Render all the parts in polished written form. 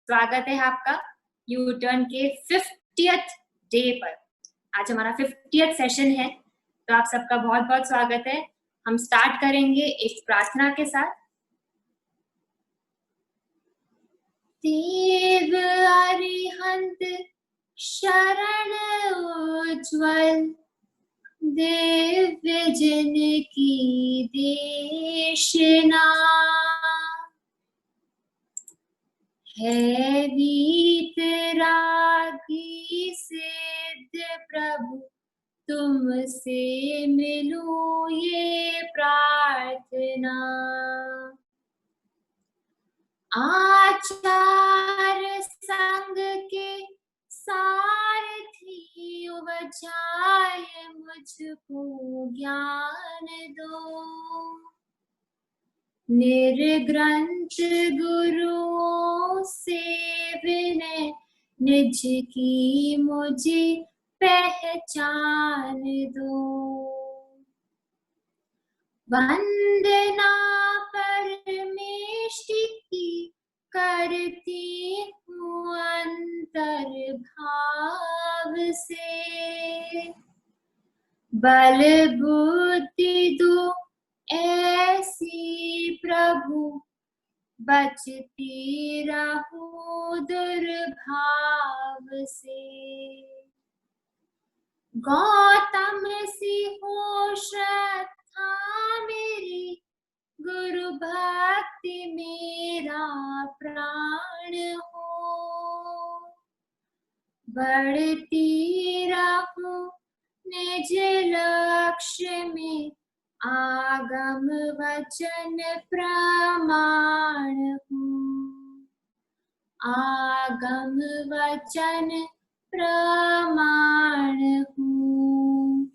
स्वागत है आपका यू टर्न के 50th डे पर। आज हमारा 50th सेशन है, तो आप सबका बहुत बहुत स्वागत है। हम स्टार्ट करेंगे एक प्रार्थना के साथ। देव अरिहंत शरण उज्ज्वल, दिव्य जन की देशना, है वीतरागी सिद्ध प्रभु, तुमसे मिलूं ये प्रार्थना। आचार संग के सारथी उपजाए मुझको ज्ञान दो, निर्ग्रंथ गुरुओं से विनय निज की मुझे पहचान दो। वंदना परमेष्टि की करती हूँ अंतर भाव से, बल बुद्धि दो ऐसी प्रभु, बचती रहूं दुर्भाव से। गौतम सी हो श्रद्धा मेरी, गुरु भक्ति मेरा प्राण हो, बढ़ती रहूं निज लक्ष्य में, आगम वचन प्रमाण हूँ, आगम वचन प्रमाण हूँ।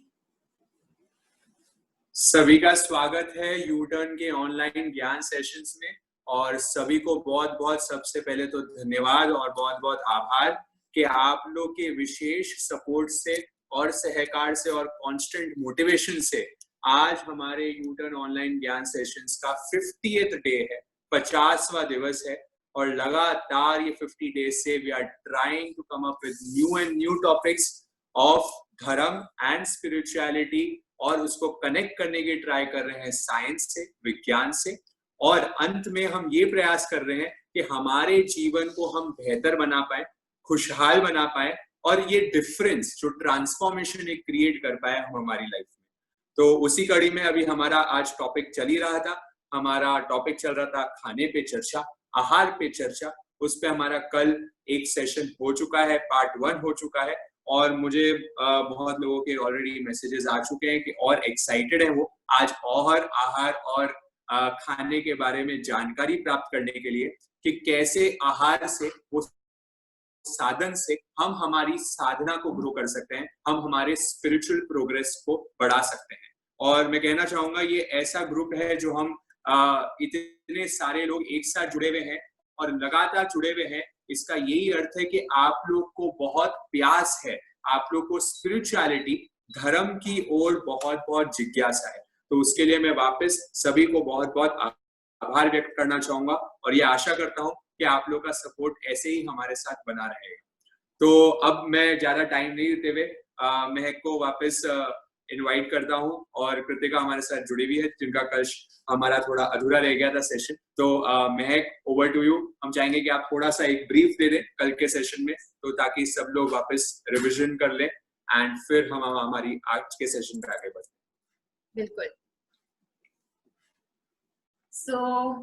सभी का स्वागत है यू टर्न के ऑनलाइन ज्ञान सेशंस में, और सभी को बहुत बहुत सबसे पहले तो धन्यवाद और बहुत बहुत आभार कि आप लोग के विशेष सपोर्ट से और सहकार से और कांस्टेंट मोटिवेशन से आज हमारे यू टर्न ऑनलाइन ज्ञान सेशंस का 50th डे है, 50वां दिवस है। और लगातार ये 50 डेज से we are trying to come up with new and new topics of dharma and spirituality, और उसको कनेक्ट करने की ट्राई कर रहे हैं साइंस से, विज्ञान से। और अंत में हम ये प्रयास कर रहे हैं कि हमारे जीवन को हम बेहतर बना पाए, खुशहाल बना पाए, और ये डिफरेंस जो ट्रांसफॉर्मेशन एक क्रिएट कर पाए हम हमारी लाइफ में। तो उसी कड़ी में अभी हमारा आज टॉपिक चल ही रहा था। हमारा टॉपिक चल रहा था खाने पे चर्चा, आहार पे चर्चा। उस पे हमारा कल एक सेशन हो चुका है, पार्ट 1 हो चुका है, और मुझे बहुत लोगों के ऑलरेडी मैसेजेस आ चुके हैं कि और एक्साइटेड है वो आज और आहार और खाने के बारे में जानकारी प्राप्त करने के लिए, कि कैसे आहार से, वो साधन से हम हमारी साधना को ग्रो कर सकते हैं, हम हमारे स्पिरिचुअल प्रोग्रेस को बढ़ा सकते हैं। और मैं कहना चाहूंगा ये ऐसा ग्रुप है जो हम इतने सारे लोग एक साथ जुड़े हुए हैं और लगातार जुड़े हुए हैं। इसका यही अर्थ है कि आप लोग को बहुत प्यास है, आप लोग को स्पिरिचुअलिटी, धर्म की ओर बहुत बहुत जिज्ञासा है। तो उसके लिए मैं वापस सभी को बहुत बहुत आभार व्यक्त करना चाहूंगा, और ये आशा करता हूँ कि आप लोग का सपोर्ट ऐसे ही हमारे साथ बना रहेगा। तो अब मैं ज्यादा टाइम नहीं देते हुए महक को वापस इनवाइट करता हूँ, और कृतिका हमारे साथ जुड़ी हुई है, जिनका कल हमारा थोड़ा अधूरा रह गया था सेशन। तो महक, ओवर टू यू। हम चाहेंगे कि आप थोड़ा सा एक ब्रीफ दे दें कल के सेशन में, तो ताकि सब लोग वापस रिविजन कर लें, एंड फिर हम हमारी आज के सेशन पर आगे बढ़ते। बिल्कुल।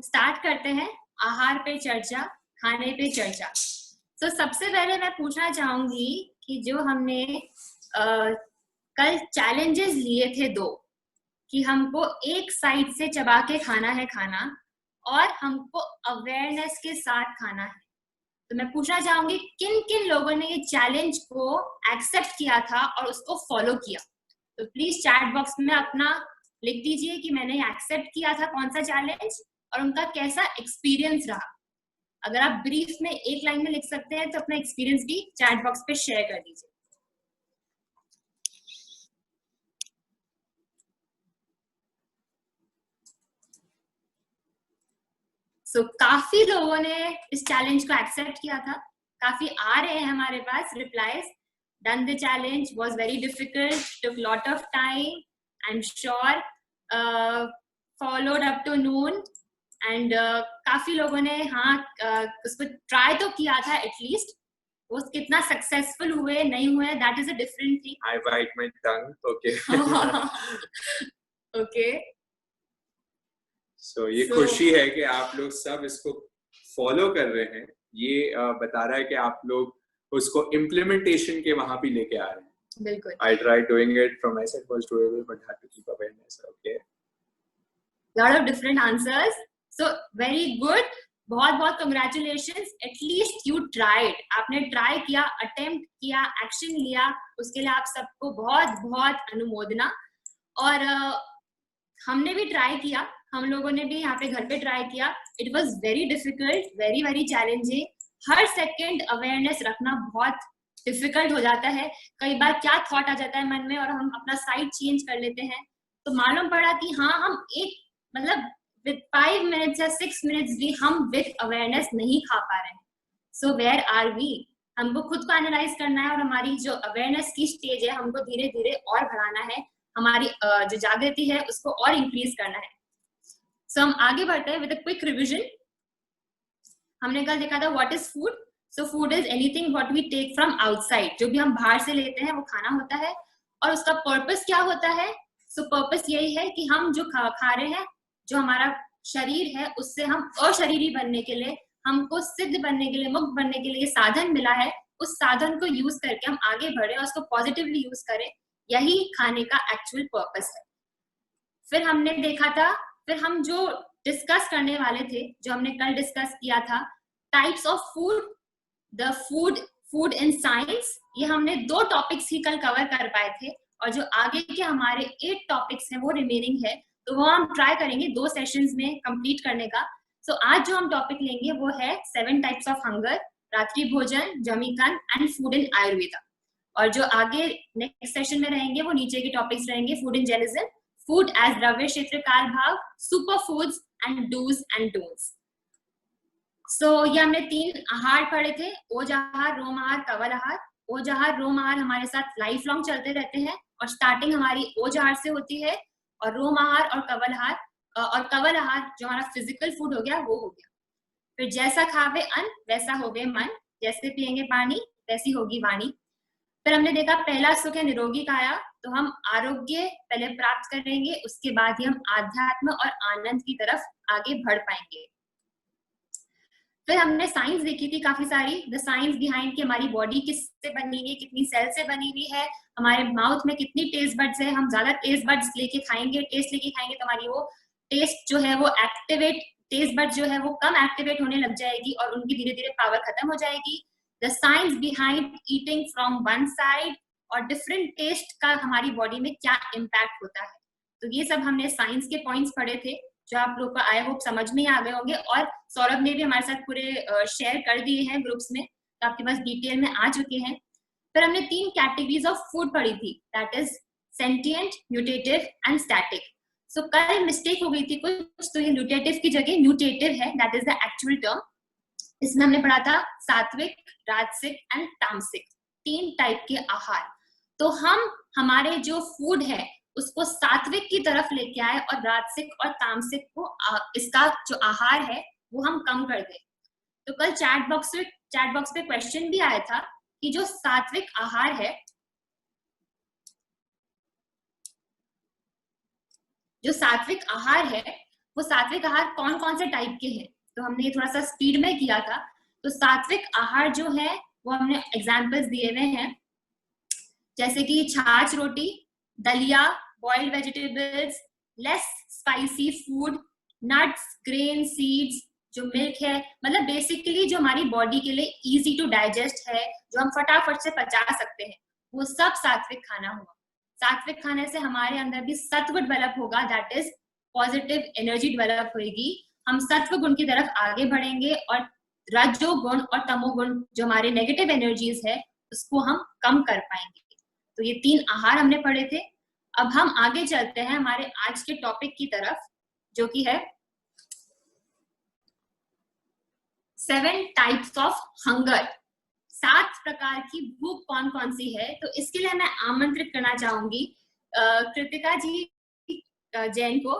स्टार्ट करते हैं आहार पे चर्चा, खाने पे चर्चा। सबसे पहले मैं पूछना चाहूंगी कि जो हमने कल चैलेंजेस लिए थे 2, कि हमको एक साइड से चबा के खाना है खाना, और हमको अवेयरनेस के साथ खाना है। तो मैं पूछना चाहूंगी किन किन लोगों ने ये चैलेंज को एक्सेप्ट किया था और उसको फॉलो किया। तो प्लीज चैट बॉक्स में अपना लिख दीजिए कि मैंने एक्सेप्ट किया था कौन सा चैलेंज, और उनका कैसा एक्सपीरियंस रहा। अगर आप ब्रीफ में एक लाइन में लिख सकते हैं तो अपना एक्सपीरियंस भी चैट बॉक्स पे शेयर कर दीजिए। सो काफी लोगों ने इस चैलेंज को एक्सेप्ट किया था, काफी आ रहे हैं हमारे पास replies. Done the challenge, was very difficult, took lot of time. I'm sure followed up to noon and काफी लोगों ने हाँ उसको ट्राई तो किया था एटलीस्ट. वो कितना सक्सेसफुल हुए नहीं हुए that is a different thing. I bite my tongue. Okay. Okay. So ये खुशी है कि आप लोग सब इसको फॉलो कर रहे हैं. ये बता रहा है कि आप लोग उसको इम्प्लीमेंटेशन के वहां भी लेके आ रहे हैं. बिल्कुल. I tried doing it from my side, was doable, but had to keep awareness. Okay. Lot of different answers. So very good. बहुत congratulations. At least you tried. आपने ट्राई किया, अटेम्प्ट किया, एक्शन लिया. उसके लिए आप सबको बहुत अनुमोदना. और हमने भी ट्राई किया, हम लोगों ने भी यहाँ पे घर पे ट्राई किया. It was very difficult, very challenging. Her second awareness रखना बहुत डिफिकल्ट हो जाता है. कई बार क्या थॉट आ जाता है मन में और हम अपना साइड चेंज कर लेते हैं. तो मालूम पड़ा कि हाँ हम एक मतलब विद 5 मिनट्स या 6 मिनट्स भी हम विद अवेयरनेस नहीं खा पा रहे हैं. So where are we? हमको खुद को एनालाइज करना है और हमारी जो अवेयरनेस की स्टेज है हमको धीरे धीरे और बढ़ाना है. हमारी जो जागृति है उसको और इंक्रीज करना है. सो हम आगे बढ़ते हैं विद अ क्विक रिविजन. हमने कल देखा था what is food. So food is anything what we take from outside. जो भी हम बाहर से लेते हैं वो खाना होता है. और उसका पर्पस क्या होता है? सो पर्पस यही है कि हम जो खा रहे हैं, जो हमारा शरीर है उससे हम अशरीरी बनने के लिए, हमको सिद्ध बनने के लिए, मुक्त बनने के लिए साधन मिला है. उस साधन को यूज करके हम आगे बढ़े और उसको पॉजिटिवली यूज करें. यही खाने का एक्चुअल पर्पस है. फिर हमने देखा था, फिर हम जो डिस्कस करने वाले थे, जो हमने कल डिस्कस किया था, types of food, the food in science. ये हमने 2 टॉपिक्स ही कल कवर कर पाए थे और जो आगे के हमारे 8 टॉपिक्स हैं वो रिमेनिंग है. तो वो हम ट्राई करेंगे 2 सेशंस में कंप्लीट करने का. सो आज जो हम टॉपिक लेंगे वो है 7 टाइप्स ऑफ हंगर, रात्रि भोजन, जमीकन एंड फूड इन आयुर्वेदा. और जो आगे नेक्स्ट सेशन में रहेंगे वो नीचे के टॉपिक्स रहेंगे. Food in Jainism, food as द्रव्य क्षेत्र काल भाव, super foods and dos and don'ts. So ये हमने 3 आहार पढ़े थे, ओज आहार, रोम आहार, कवल आहार. ओज आहार, रोम आहार हमारे साथ लाइफ लॉन्ग चलते रहते हैं और स्टार्टिंग हमारी ओज आहार से होती है. और रोम आहार और कवल आहार जो हमारा फिजिकल फूड हो गया वो हो गया. फिर जैसा खावे अन्न वैसा होवे मन, जैसे पियेंगे पानी वैसी होगी वाणी. फिर हमने देखा पहला सुख है निरोगी काया. तो हम आरोग्य पहले प्राप्त करेंगे, उसके बाद ही हम आध्यात्म और आनंद की तरफ आगे बढ़ पाएंगे. फिर हमने साइंस देखी थी काफी सारी, द साइंस बिहाइंड कि हमारी बॉडी किससे बनी हुई है, कितनी सेल से बनी हुई है, हमारे माउथ में कितनी टेस्ट बड्स है. हम ज्यादा टेस्ट बड्स लेके खाएंगे, टेस्ट लेके खाएंगे तो हमारी वो टेस्ट जो है वो एक्टिवेट, टेस्ट बड्स जो है वो कम एक्टिवेट होने लग जाएगी और उनकी धीरे धीरे पावर खत्म हो जाएगी. The science behind eating from one side और डिफरेंट टेस्ट का हमारी बॉडी में क्या इम्पैक्ट होता है. तो ये सब हमने साइंस के पॉइंट्स पढ़े थे जो आप लोग को आई होप समझ में आ गए होंगे. और सौरभ ने भी हमारे साथ पूरे शेयर कर दिए हैं ग्रुप्स में, तो आपके पास डिटेल में आ चुके हैं. फिर हमने 3 कैटेगरीज ऑफ फूड पढ़ी थी, that is sentient, nutritive and static. So कल मिस्टेक हो गई थी कुछ, तो ये न्यूट्रिटिव की जगह न्यूट्रिटिव है, that is the actual term. इसमें हमने पढ़ा था सात्विक, राजसिक एंड तामसिक, 3 टाइप के आहार. तो हम हमारे जो फूड है उसको सात्विक की तरफ लेके आए और राजसिक और तामसिक को इसका जो आहार है वो हम कम कर दें. तो कल चैट बॉक्स पे क्वेश्चन भी आया था कि जो सात्विक आहार है, वो सात्विक आहार कौन कौन से टाइप के हैं. तो हमने ये थोड़ा सा स्पीड में किया था. तो सात्विक आहार जो है वो हमने एग्जाम्पल्स दिए हुए हैं, जैसे कि छाछ रोटी, दलिया, boiled vegetables, less spicy food, nuts, grain, seeds, जो मिल्क है, मतलब बेसिकली जो हमारी बॉडी के लिए इजी टू डाइजेस्ट है, जो हम फटाफट से पचा सकते हैं, वो सब सात्विक खाना होगा. सात्विक खाने से हमारे अंदर भी सत्व डेवलप होगा, that is positive energy develop होगी. हम सत्व गुण की तरफ आगे बढ़ेंगे और रजोगुण और तमोगुण जो हमारे नेगेटिव एनर्जीज है उसको हम कम कर पाएंगे. तो ये 3 आहार हमने पढ़े थे. अब हम आगे चलते हैं हमारे आज के टॉपिक की तरफ, जो कि है 7 टाइप्स ऑफ हंगर, 7 प्रकार की भूख कौन कौन सी है। तो इसके लिए मैं आमंत्रित करना चाहूंगी कृतिका जी जैन को,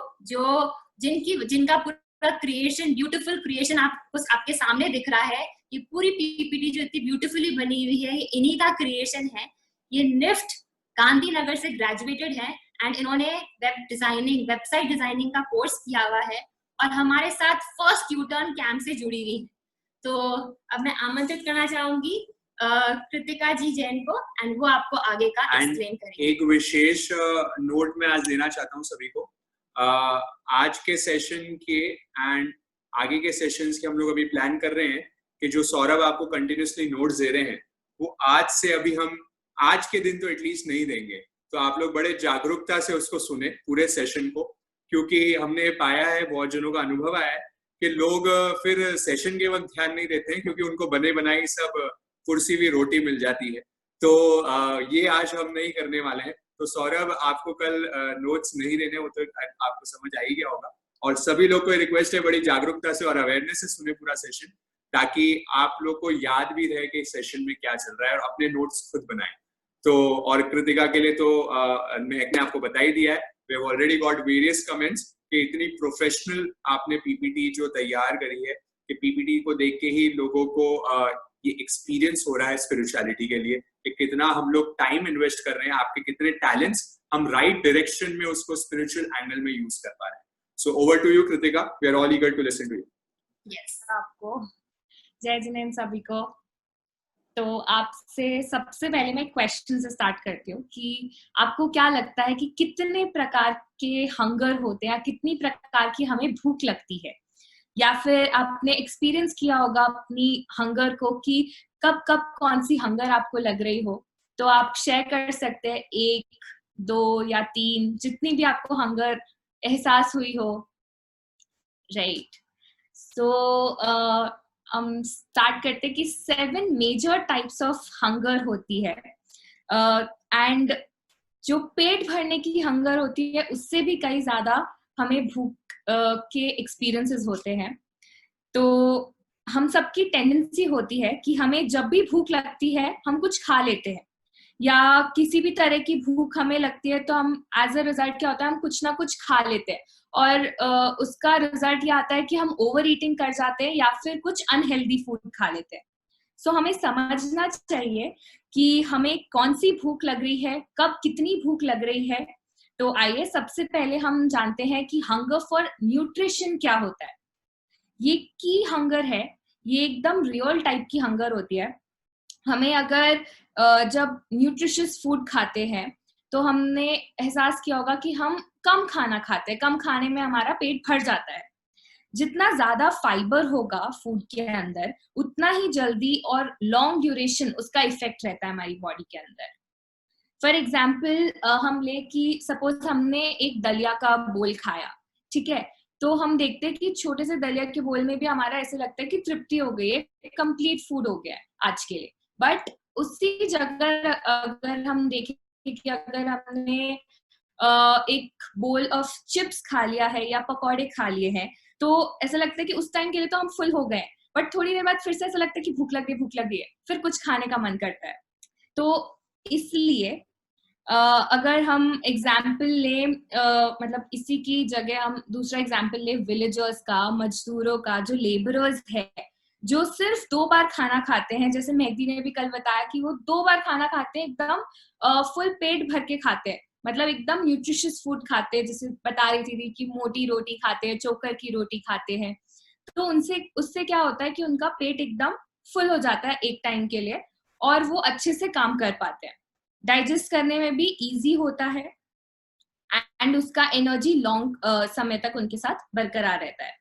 जिनका पूरा क्रिएशन, ब्यूटीफुल क्रिएशन आपके सामने दिख रहा है। ये पूरी पीपीटी जो इतनी ब्यूटीफुली बनी हुई है, ये इन्हीं का क्रिएशन है। ये निफ्ट गांधीनगर से ग्रेजुएटेड है एंड इन्होंने वेबसाइट डिजाइनिंग का कोर्स किया हुआ है और हमारे साथ फर्स्ट यूटर्न कैंप से जुड़ी हुई है। तो अब मैं आमंत्रित करना चाहूंगी कृतिका जी जैन को एंड वो आपको आगे का एक्सप्लेन करेंगे। एक विशेष नोट मैं आज देना चाहता हूँ सभी को। आज के सेशन के एंड आगे के सेशंस के हम लोग अभी प्लान कर रहे हैं कि जो सौरभ आपको कंटिन्यूसली नोट्स दे रहे हैं वो आज से अभी हम आज के दिन तो एटलीस्ट नहीं देंगे। तो आप लोग बड़े जागरूकता से उसको सुने पूरे सेशन को, क्योंकि हमने पाया है, बहुत जनों का अनुभव आया है कि लोग फिर सेशन के वक्त ध्यान नहीं देते हैं क्योंकि उनको बने बनाई सब कुर्सी भी रोटी मिल जाती है। तो ये आज हम नहीं करने वाले हैं। तो सौरभ आपको कल नोट्स नहीं देने, वो तो आपको समझ आ ही गया होगा। और सभी लोग को रिक्वेस्ट है बड़ी जागरूकता से और अवेयरनेस से सुने पूरा सेशन, ताकि आप लोग को याद भी रहे कि सेशन में क्या चल रहा है और अपने नोट्स खुद बनाएं। तो और कृतिका के लिए तो मैंने आपको बता ही दिया है, we have already got various comments कि इतनी प्रोफेशनल आपने पीपीटी जो तैयार करी है कि पीपीटी को देख के ही लोगों को ये एक्सपीरियंस हो रहा है स्पिरिचुअलिटी के लिए कि कितना हम लोग टाइम इन्वेस्ट कर रहे हैं, आपके कितने टैलेंट्स हम राइट डायरेक्शन में उसको स्पिरिचुअल एंगल में यूज कर पा रहे हैं। So over to you Kritika, we are all eager to listen to you. Yes, आपको जय जिनेंद्र सभी को। तो आपसे सबसे पहले मैं क्वेश्चन से स्टार्ट करती हूँ कि आपको क्या लगता है कि कितने प्रकार के हंगर होते हैं, कितनी प्रकार की हमें भूख लगती है, या फिर आपने एक्सपीरियंस किया होगा अपनी हंगर को कि कब कब कौन सी हंगर आपको लग रही हो। तो आप शेयर कर सकते हैं 1, 2 या 3, जितनी भी आपको हंगर एहसास हुई हो। राइट, सो हम स्टार्ट करते कि 7 मेजर टाइप्स ऑफ हंगर होती है एंड जो पेट भरने की हंगर होती है उससे भी कई ज्यादा हमें भूख के एक्सपीरियंसेस होते हैं। तो हम सबकी टेंडेंसी होती है कि हमें जब भी भूख लगती है हम कुछ खा लेते हैं, या किसी भी तरह की भूख हमें लगती है तो हम एज अ रिजल्ट क्या होता है, हम कुछ ना कुछ खा लेते हैं और उसका रिजल्ट ये आता है कि हम ओवर ईटिंग कर जाते हैं या फिर कुछ अनहेल्दी फूड खा लेते हैं। सो हमें समझना चाहिए कि हमें कौन सी भूख लग रही है, कब कितनी भूख लग रही है। तो आइए सबसे पहले हम जानते हैं कि हंगर फॉर न्यूट्रिशन क्या होता है। ये की हंगर है, ये एकदम रियल टाइप की हंगर होती है। हमें अगर जब न्यूट्रिशियस फूड खाते हैं तो हमने एहसास किया होगा कि हम कम खाना खाते हैं, कम खाने में हमारा पेट भर जाता है। जितना ज्यादा फाइबर होगा फूड के अंदर उतना ही जल्दी और लॉन्ग ड्यूरेशन उसका इफेक्ट रहता है हमारी बॉडी के अंदर। फॉर एग्जाम्पल हम ले कि सपोज हमने एक दलिया का बोल खाया, ठीक है, तो हम देखते हैं कि छोटे से दलिया के बोल में भी हमारा ऐसे लगता है कि तृप्ति हो गई है, कंप्लीट फूड हो गया है आज के लिए। बट उसी जगह अगर हम देखें कि अगर हमने एक बोल ऑफ चिप्स खा लिया है या पकौड़े खा लिए हैं तो ऐसा लगता है कि उस टाइम के लिए तो हम फुल हो गए, बट थोड़ी देर बाद फिर से ऐसा लगता है कि भूख लग गई है, फिर कुछ खाने का मन करता है। तो इसलिए अगर हम एग्जाम्पल ले मतलब इसी की जगह हम दूसरा एग्जाम्पल ले विलेजर्स का, मजदूरों का, जो लेबरर्स है जो सिर्फ 2 बार खाना खाते हैं, जैसे मेहदी ने भी कल बताया कि वो 2 बार खाना खाते हैं, एकदम फुल पेट भर के खाते हैं, मतलब एकदम न्यूट्रिशियस फूड खाते हैं, जैसे बता रही थी कि मोटी रोटी खाते हैं, चोकर की रोटी खाते हैं। तो उससे क्या होता है कि उनका पेट एकदम फुल हो जाता है एक टाइम के लिए और वो अच्छे से काम कर पाते हैं, डाइजेस्ट करने में भी इजी होता है एंड उसका एनर्जी लॉन्ग समय तक उनके साथ बरकरार रहता है।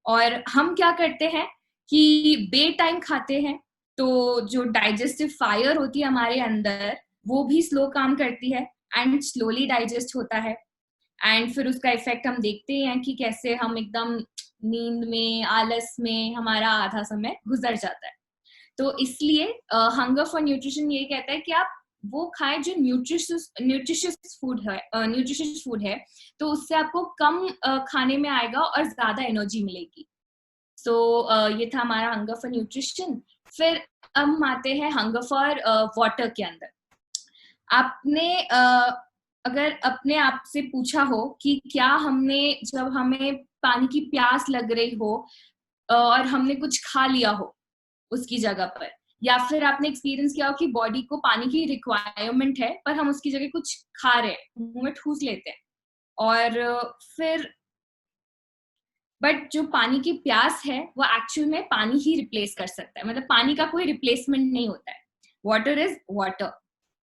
और हम क्या करते हैं कि बे टाइम खाते हैं तो जो डाइजेस्टिव फायर होती है हमारे अंदर वो भी स्लो काम करती है एंड स्लोली डाइजेस्ट होता है एंड फिर उसका इफेक्ट हम देखते हैं कि कैसे हम एकदम नींद में, आलस में हमारा आधा समय गुजर जाता है। तो इसलिए हंगर फॉर न्यूट्रिशन ये कहता है कि आप वो खाएं जो न्यूट्रिशियस फूड है, तो उससे आपको कम खाने में आएगा और ज्यादा एनर्जी मिलेगी। ये था हमारा हंगर फॉर न्यूट्रिशन। फिर अब हम आते हैं हंगर फॉर वाटर के अंदर। आपने अगर अपने आप से पूछा हो कि क्या हमने, जब हमें पानी की प्यास लग रही हो और हमने कुछ खा लिया हो उसकी जगह पर, या फिर आपने एक्सपीरियंस किया हो कि बॉडी को पानी की रिक्वायरमेंट है पर हम उसकी जगह कुछ खा रहे हैं, मुंह में ठूस लेते हैं, और फिर बट जो पानी की प्यास है वो एक्चुअल में पानी ही रिप्लेस कर सकता है, मतलब पानी का कोई रिप्लेसमेंट नहीं होता है। वाटर इज वाटर,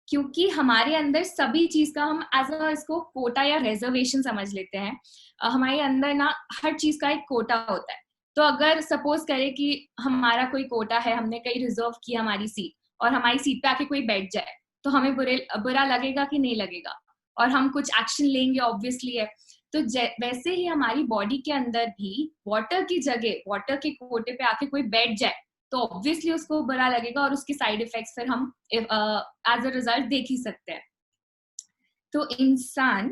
क्योंकि हमारे अंदर सभी चीज का हम एज अ इसको कोटा या रिजर्वेशन समझ लेते हैं। हमारे अंदर ना हर चीज का एक कोटा होता है। तो अगर सपोज करें कि हमारा कोई कोटा है, हमने कहीं रिजर्व किया हमारी सीट, और हमारी सीट पे आके कोई बैठ जाए, तो हमें बुरा लगेगा कि नहीं लगेगा, और हम कुछ एक्शन लेंगे, ऑब्वियसली है। तो वैसे ही हमारी बॉडी के अंदर भी वाटर की जगह, वाटर के कोटे पे आके कोई बैठ जाए तो ऑब्वियसली उसको बुरा लगेगा, और उसके साइड इफेक्ट्स फिर हम एज अ रिजल्ट देख ही सकते हैं। तो इंसान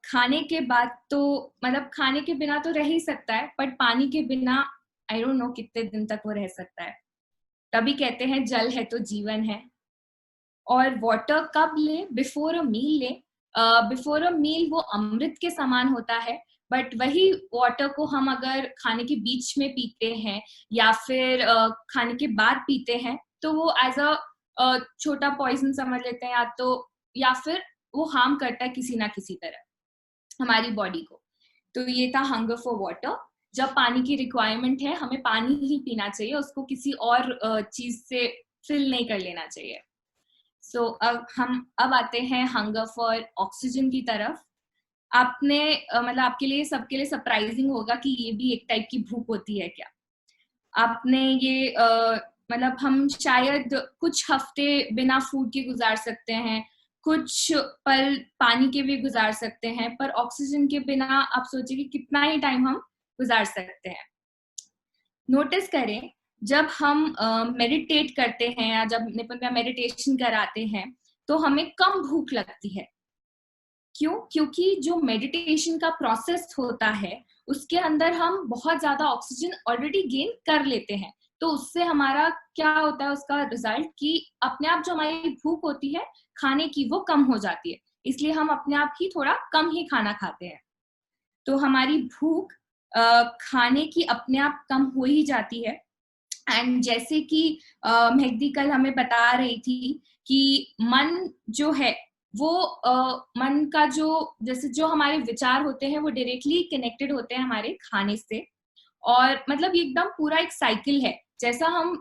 खाने के बाद तो, मतलब खाने के बिना तो रह ही सकता है, बट पानी के बिना आई डोंट नो कितने दिन तक वो रह सकता है। तभी कहते हैं जल है तो जीवन है। और वाटर कब ले? बिफोर अ मील ले। बिफोर अ मील वो अमृत के समान होता है, बट वही वाटर को हम अगर खाने के बीच में पीते हैं या फिर खाने के बाद पीते हैं, तो वो एज अ छोटा पॉइजन समझ लेते हैं, या फिर वो हार्म करता है किसी ना किसी तरह हमारी बॉडी को। तो ये था हंगर फॉर वाटर। जब पानी की रिक्वायरमेंट है, हमें पानी ही पीना चाहिए, उसको किसी और चीज से फिल नहीं कर लेना चाहिए। अब आते हैं हंगर फॉर ऑक्सीजन की तरफ। आपने मतलब आपके लिए, सबके लिए सरप्राइजिंग होगा कि ये भी एक टाइप की भूख होती है क्या। आपने ये मतलब हम शायद कुछ हफ्ते बिना फूड के गुजार सकते हैं, कुछ पल पानी के भी गुजार सकते हैं, पर ऑक्सीजन के बिना आप सोचिए कि कितना ही टाइम हम गुजार सकते हैं। नोटिस करें, जब हम मेडिटेट करते हैं या जब निपुण मेडिटेशन कराते हैं, तो हमें कम भूख लगती है। क्यों? क्योंकि जो मेडिटेशन का प्रोसेस होता है उसके अंदर हम बहुत ज्यादा ऑक्सीजन ऑलरेडी गेन कर लेते हैं। तो उससे हमारा क्या होता है, उसका रिजल्ट कि अपने आप जो हमारी भूख होती है खाने की, वो कम हो जाती है। इसलिए हम अपने आप ही थोड़ा कम ही खाना खाते हैं। तो हमारी भूख खाने की अपने आप कम हो ही जाती है। एंड जैसे कि मेहदी कल हमें बता रही थी कि मन जो है वो मन का जो हमारे विचार होते हैं वो डायरेक्टली कनेक्टेड होते हैं हमारे खाने से। और मतलब ये एकदम पूरा एक साइकिल है, जैसा हम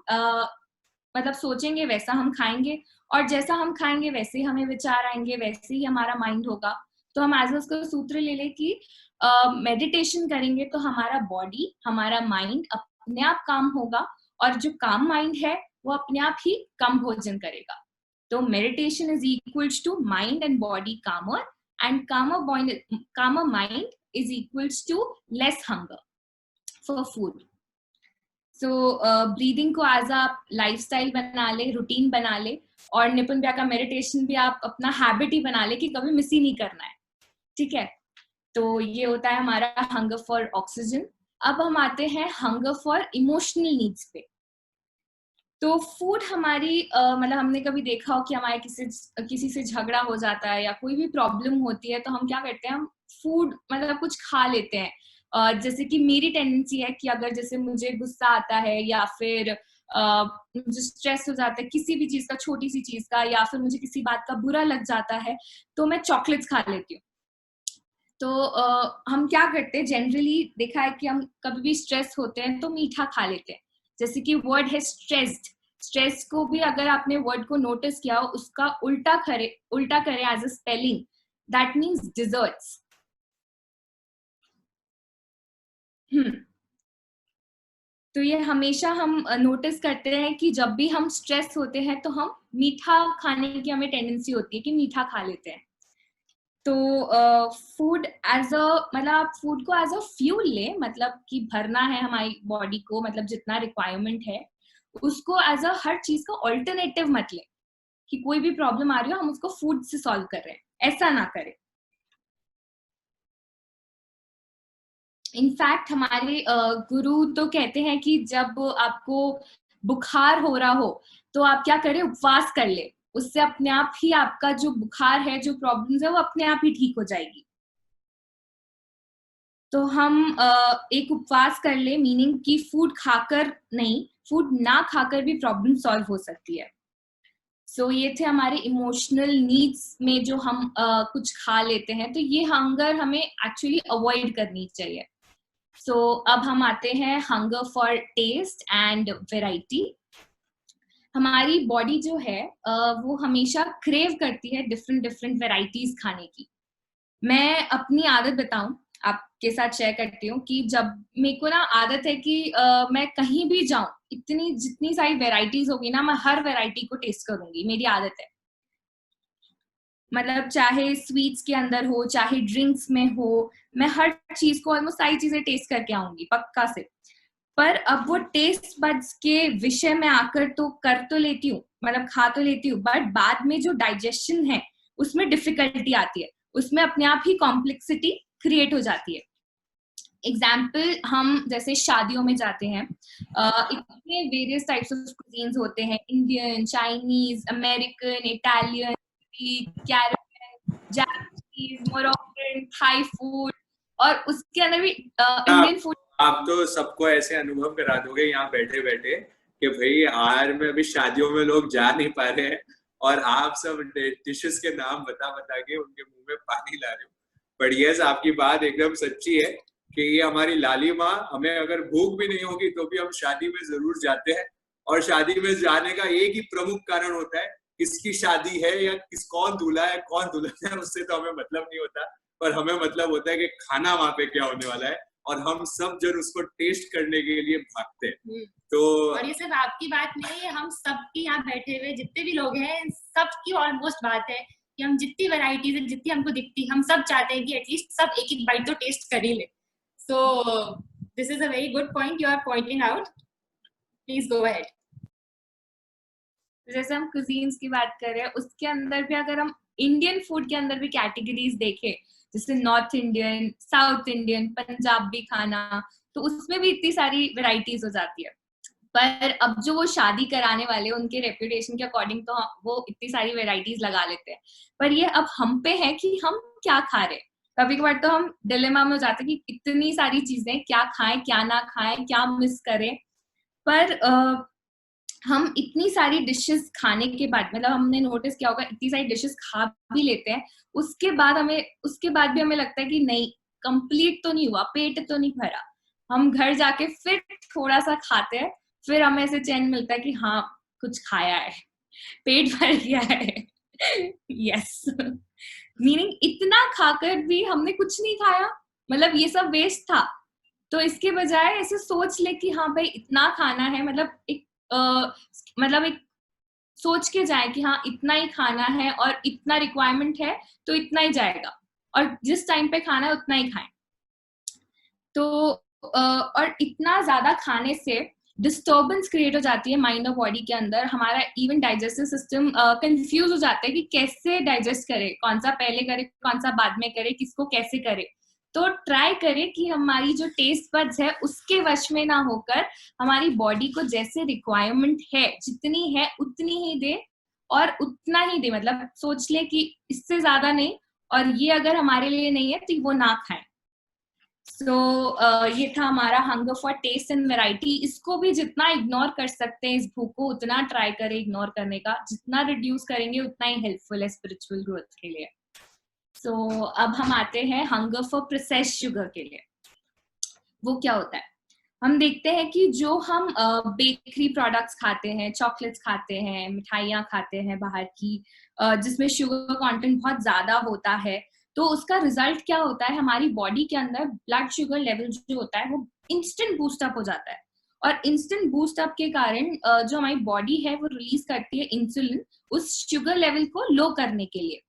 मतलब सोचेंगे वैसा हम खाएंगे, और जैसा हम खाएंगे वैसे ही हमें विचार आएंगे, वैसे ही हमारा माइंड होगा। तो हम एज उसका सूत्र ले लें कि मेडिटेशन करेंगे तो हमारा बॉडी, हमारा माइंड अपने आप काम होगा, और जो काम माइंड है वो अपने आप ही कम भोजन करेगा। तो meditation is equals to mind and body calmer, and calmer mind is equals to less hunger for food. So breathing को एज अ लाइफस्टाइल बना ले, रूटीन बना ले, और निपुण भैया का मेडिटेशन भी आप अपना हैबिट ही बना ले कि कभी मिस ही नहीं करना है। ठीक है, तो ये होता है हमारा हंगर फॉर ऑक्सीजन। अब हम आते हैं हंगर फॉर इमोशनल नीड्स पे। तो फूड हमारी मतलब हमने कभी देखा हो कि हमारे किसी से झगड़ा हो जाता है या कोई भी प्रॉब्लम होती है, तो हम क्या करते हैं, हम फूड मतलब कुछ खा लेते हैं। जैसे कि मेरी टेंडेंसी है कि अगर जैसे मुझे गुस्सा आता है या फिर मुझे स्ट्रेस हो जाता है किसी भी चीज का, छोटी सी चीज का, या फिर मुझे किसी बात का बुरा लग जाता है, तो मैं चॉकलेट्स खा लेती हूँ। तो हम क्या करते हैं, जनरली देखा है कि हम कभी भी स्ट्रेस होते हैं तो मीठा खा लेते हैं। जैसे कि वर्ड है स्ट्रेस्ड, स्ट्रेस को भी अगर आपने वर्ड को नोटिस किया हो, उसका उल्टा करें as a spelling, that means desserts. तो ये हमेशा हम नोटिस करते हैं कि जब भी हम स्ट्रेस होते हैं तो हम मीठा खाने की हमें टेंडेंसी होती है कि मीठा खा लेते हैं। तो फूड एज अ, मतलब आप फूड को एज अ फ्यूल ले, मतलब कि भरना है हमारी बॉडी को, मतलब जितना रिक्वायरमेंट है उसको एज अ हर चीज का ऑल्टरनेटिव मत ले कि कोई भी प्रॉब्लम आ रही हो हम उसको फूड से सॉल्व कर रहे हैं, ऐसा ना करें। इनफैक्ट हमारे गुरु तो कहते हैं कि जब आपको बुखार हो रहा हो तो आप क्या करें, उपवास कर ले, उससे अपने आप ही आपका जो बुखार है, जो प्रॉब्लम्स है, वो अपने आप ही ठीक हो जाएगी। तो हम एक उपवास कर ले, मीनिंग कि फूड खाकर नहीं, फूड ना खाकर भी प्रॉब्लम सॉल्व हो सकती है। सो ये थे हमारे इमोशनल नीड्स में जो हम कुछ खा लेते हैं, तो ये हंगर हमें एक्चुअली अवॉइड करनी चाहिए। सो अब हम आते हैं hunger for taste and variety. हमारी बॉडी जो है वो हमेशा क्रेव करती है डिफरेंट डिफरेंट वेराइटीज खाने की। मैं अपनी आदत बताऊं, आपके साथ शेयर करती हूँ कि जब मेरे को ना आदत है कि मैं कहीं भी जाऊं, इतनी जितनी सारी वेराइटीज होगी ना, मैं हर वेराइटी को टेस्ट करूंगी, मेरी आदत है। मतलब चाहे स्वीट्स के अंदर हो, चाहे ड्रिंक्स में हो, मैं हर चीज को, ऑलमोस्ट सारी चीजें टेस्ट करके आऊंगी पक्का से। पर अब वो टेस्ट बड्स के विषय में आकर तो कर तो लेती हूँ, मतलब खा तो लेती हूँ, बट बाद में जो डाइजेशन है उसमें डिफिकल्टी आती है, उसमें अपने आप ही कॉम्प्लेक्सिटी क्रिएट हो जाती है। एग्जाम्पल, हम जैसे शादियों में जाते हैं, इतने वेरियस टाइप्स ऑफ कुजीन्स होते हैं, Indian, Chinese, American, Italian, Caribbean, Japanese, Moroccan, Thai food, और उसके अंदर भी इंडियन फूड। आप तो सबको ऐसे अनुभव करा दोगे यहाँ बैठे बैठे कि भाई यार में अभी शादियों में लोग जा नहीं पा रहे हैं और आप सब डिशेस के नाम बता बता के उनके मुंह में पानी ला रहे हो। बट यस, आपकी बात एकदम सच्ची है कि ये हमारी लाली माँ, हमें अगर भूख भी नहीं होगी तो भी हम शादी में जरूर जाते हैं। और शादी में जाने का एक ही प्रमुख कारण होता है, किसकी शादी है या कौन दूल्हा है कौन दुल्हन है, उससे तो हमें मतलब नहीं होता, पर हमें मतलब होता है कि खाना वहां पे क्या होने वाला है, और हम सब जन उसको टेस्ट करने के लिए भागते हैं। तो और ये सिर्फ आपकी बात नहीं है, हम सबकी यहाँ बैठे हुए जितने भी लोग हैं, सबकी ऑलमोस्ट बात है कि हम जितनी वैरायटीज है, जितनी हमको दिखती, हम सब चाहते हैं कि एटलीस्ट सब एक एक बाइट तो टेस्ट कर ही ले। So this is a very good point you are pointing out. Please go ahead. जैसे हम कुजीन्स की बात कर रहे हैं, उसके अंदर भी अगर हम इंडियन फूड के अंदर भी कैटेगरीज देखें, जैसे north Indian, south Indian, Punjabi खाना, तो उसमें भी इतनी सारी वेराइटीज हो जाती है। पर अब जो वो शादी कराने वाले, उनके रेपुटेशन के अकॉर्डिंग तो वो इतनी सारी वेराइटीज लगा लेते हैं, पर ये अब हम पे है कि हम क्या खा रहे हैं। कभी कभार तो हम डिलेमा में हो जाते हैं कि इतनी सारी चीजें, क्या खाएं क्या ना खाएं, क्या मिस करें। पर हम इतनी सारी डिशेस खाने के बाद, मतलब हमने नोटिस किया होगा, इतनी सारी डिशेस खा भी लेते हैं, उसके बाद भी हमें लगता है कि नहीं, कंप्लीट तो नहीं हुआ, पेट तो नहीं भरा। हम घर जाके फिर थोड़ा सा खाते हैं, फिर हमें ऐसे चैन मिलता है कि हाँ, कुछ खाया है, पेट भर गया है। यस, मीनिंग इतना खाकर भी हमने कुछ नहीं खाया, मतलब ये सब वेस्ट था। तो इसके बजाय ऐसे सोच ले कि हाँ भाई, इतना खाना है, मतलब एक सोच के जाए कि हाँ, इतना ही खाना है और इतना रिक्वायरमेंट है, तो इतना ही जाएगा, और जिस टाइम पे खाना है उतना ही खाएं। तो और इतना ज्यादा खाने से डिस्टर्बेंस क्रिएट हो जाती है माइंड और बॉडी के अंदर। हमारा इवन डाइजेस्टिव सिस्टम कंफ्यूज हो जाता है कि कैसे डाइजेस्ट करे, कौन सा पहले करे, कौन सा बाद में करे, किसको कैसे करे। तो ट्राई करें कि हमारी जो टेस्ट बड्स है उसके वश में ना होकर हमारी बॉडी को जैसे रिक्वायरमेंट है, जितनी है उतनी ही दे, और उतना ही दे, मतलब सोच ले कि इससे ज्यादा नहीं, और ये अगर हमारे लिए नहीं है तो वो ना खाएं। ये था हमारा hunger for taste and variety. इसको भी जितना इग्नोर कर सकते हैं, इस भूख को, उतना ट्राई करें इग्नोर करने का। जितना रिड्यूस करेंगे उतना ही हेल्पफुल है स्पिरिचुअल ग्रोथ के लिए। अब हम आते हैं हंगर फॉर प्रोसेस्ड शुगर के लिए। वो क्या होता है? हम देखते हैं कि जो हम बेकरी प्रोडक्ट्स खाते हैं, चॉकलेट्स खाते हैं, मिठाइयाँ खाते हैं बाहर की, जिसमें शुगर कंटेंट बहुत ज्यादा होता है, तो उसका रिजल्ट क्या होता है? हमारी बॉडी के अंदर ब्लड शुगर लेवल जो होता है वो इंस्टेंट बूस्ट अप हो जाता है, और इंस्टेंट बूस्ट अप के कारण जो हमारी बॉडी है वो रिलीज करती है इंसुलिन, उस शुगर लेवल को लो करने के लिए।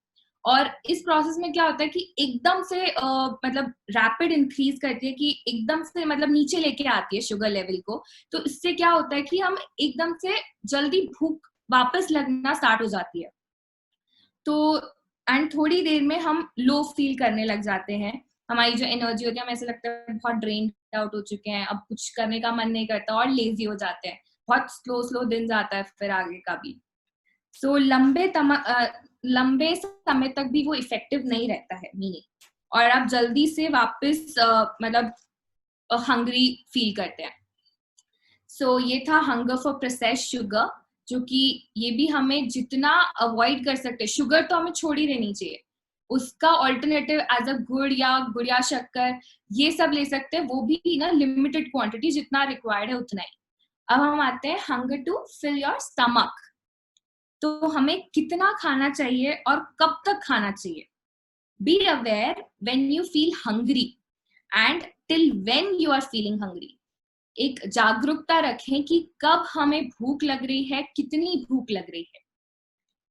और इस प्रोसेस में क्या होता है कि एकदम से मतलब रैपिड इंक्रीज करती है, कि एकदम से मतलब नीचे लेके आती है शुगर लेवल को। तो इससे क्या होता है कि हम एकदम से जल्दी भूख वापस लगना स्टार्ट हो जाती है। तो एंड थोड़ी देर में हम लो फील करने लग जाते हैं, हमारी जो एनर्जी होती है, हमें ऐसा लगता है बहुत ड्रेन आउट हो चुके हैं, अब कुछ करने का मन नहीं करता और लेजी हो जाते हैं, बहुत स्लो दिन जाता है फिर आगे का भी। सो लंबे समय तक भी वो इफेक्टिव नहीं रहता है मीनिंग, और आप जल्दी से वापस मतलब हंग्री फील करते हैं। सो ये था हंगर फॉर प्रोसेस्ड शुगर, जो कि ये भी हमें जितना अवॉइड कर सकते हैं, शुगर तो हमें छोड़ ही देनी चाहिए, उसका ऑल्टरनेटिव एज अ गुड़ या शक्कर ये सब ले सकते हैं, वो भी ना लिमिटेड क्वांटिटी, जितना रिक्वायर्ड है उतना ही। अब हम आते हैं hunger to fill your stomach. तो हमें कितना खाना चाहिए और कब तक खाना चाहिए? Be aware when you feel hungry and till when you are feeling hungry. एक जागरूकता रखें कि कब हमें भूख लग रही है, कितनी भूख लग रही है।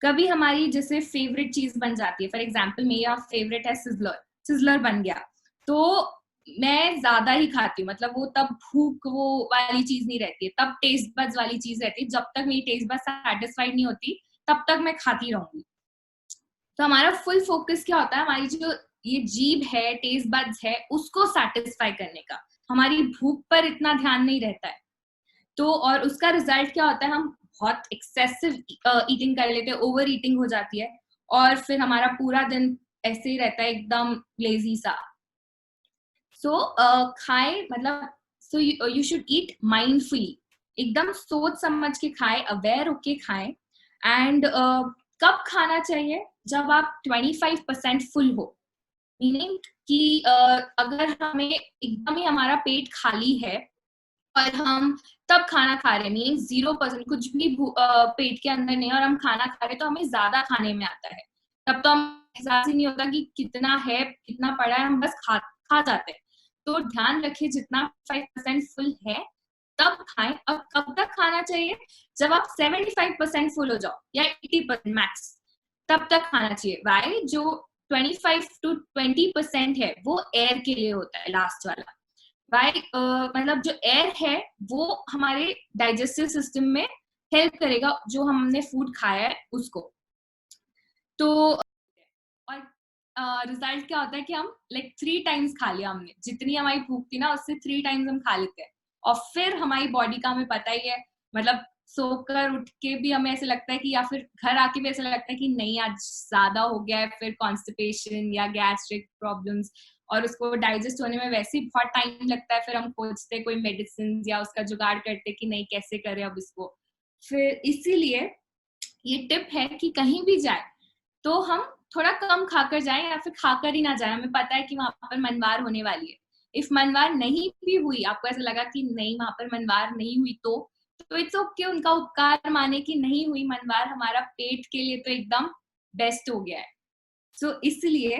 कभी हमारी जैसे फेवरेट चीज बन जाती है, फॉर एग्जाम्पल मेरा फेवरेट है सिजलर बन गया, तो मैं ज्यादा ही खाती हूँ, मतलब वो तब भूख वो वाली चीज नहीं रहती है, तब टेस्ट बड्स वाली चीज रहती है। जब तक मेरी टेस्ट बड्स सेटिस्फाइड नहीं होती तब तक मैं खाती रहूंगी। तो हमारा फुल फोकस क्या होता है, हमारी जो ये जीभ है, टेस्ट बड्स है, उसको सेटिस्फाई करने का, हमारी भूख पर इतना ध्यान नहीं रहता है। तो और उसका रिजल्ट क्या होता है, हम बहुत एक्सेसिव ईटिंग कर लेते हैं, ओवर ईटिंग हो जाती है, और फिर हमारा पूरा दिन ऐसे ही रहता है एकदम लेजी सा। सो खाएं, मतलब so you should eat mindfully, एकदम सोच समझ के खाएं, अवेयर होके खाएं। एंड कब खाना चाहिए? जब आप 25% फुल हो, मीनिंग कि अगर हमें एकदम ही हमारा पेट खाली है और हम तब खाना खा रहे हैं, मीनिंग 0% कुछ भी पेट के अंदर नहीं है और हम खाना खा रहे हैं, तो हमें ज्यादा खाने में आता है। तब तो हम एहसास ही नहीं होता कि कितना है, कितना पड़ा है, हम बस खा जाते हैं। तो ध्यान रखिए, जितना 5% फुल है तब खाएं। और कब तक खाना चाहिए? जब आप 75% फुल हो जाओ या 80% मैक्स, तब तक खाना चाहिए। वाई? जो 25 to 20% है वो एयर के लिए होता है, लास्ट वाला। वाई मतलब जो एयर है वो हमारे डाइजेस्टिव सिस्टम में हेल्प करेगा, जो हमने फूड खाया है उसको। तो और रिजल्ट क्या होता है कि हम लाइक 3 टाइम्स खा लिया हमने, जितनी हमारी भूख थी ना उससे 3 टाइम्स हम खा लेते हैं। और फिर हमारी बॉडी का हमें पता ही है, मतलब सोकर उठ के भी हमें ऐसा लगता है कि, या फिर घर आके भी ऐसा लगता है कि नहीं आज ज्यादा हो गया है, फिर कॉन्स्टिपेशन या गैस्ट्रिक प्रॉब्लम्स, और उसको डाइजेस्ट होने में वैसे ही बहुत टाइम लगता है। फिर हम खोजते कोई मेडिसिन या उसका जुगाड़ करते कि नहीं कैसे करें अब इसको। फिर इसीलिए ये टिप है कि कहीं भी जाए तो हम थोड़ा कम खाकर जाएं या फिर खाकर ही ना जाएं। हमें पता है कि वहां पर मनवार होने वाली है। इफ मनवार नहीं भी हुई, आपको ऐसा लगा कि नहीं वहां पर मनवार नहीं हुई, तो इट्स ओके, उनका उपकार माने कि नहीं हुई मनवार, हमारा पेट के लिए तो एकदम बेस्ट हो गया है। सो इसलिए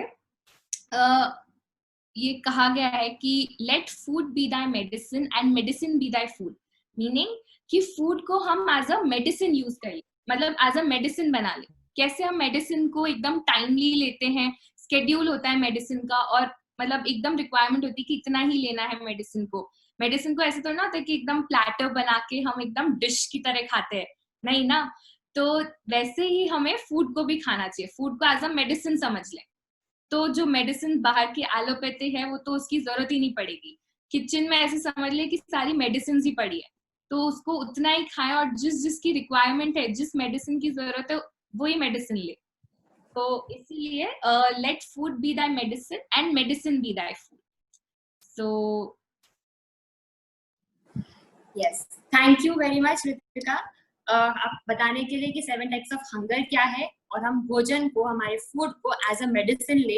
ये कहा गया है कि let food be thy medicine and medicine be thy food, meaning कि फूड को हम एज अ मेडिसिन यूज करें, मतलब एज अ मेडिसिन बना ले। कैसे हम मेडिसिन को एकदम टाइमली लेते हैं, स्केड्यूल होता है मेडिसिन का, और मतलब एकदम रिक्वायरमेंट होती है कि इतना ही लेना है मेडिसिन को। मेडिसिन को ऐसे तो ना होता है कि एकदम प्लेटर बना के हम एकदम डिश की तरह खाते हैं, नहीं ना। तो वैसे ही हमें फूड को भी खाना चाहिए, फूड को एज अ मेडिसिन समझ लें। तो जो मेडिसिन बाहर की एलोपैथी है वो तो उसकी जरूरत ही नहीं पड़ेगी, किचन में ऐसे समझ ले कि सारी मेडिसिन ही पड़ी है, तो उसको उतना ही खाएं, और जिस जिसकी रिक्वायरमेंट है, जिस मेडिसिन की जरूरत है वही मेडिसिन ले। तो इसीलिए let food be thy medicine and medicine be thy food. So yes, thank you very much Ritika, आप बताने के लिए कि 7 टाइप्स ऑफ हंगर क्या है, और हम भोजन को, हमारे फूड को एज अ मेडिसिन ले,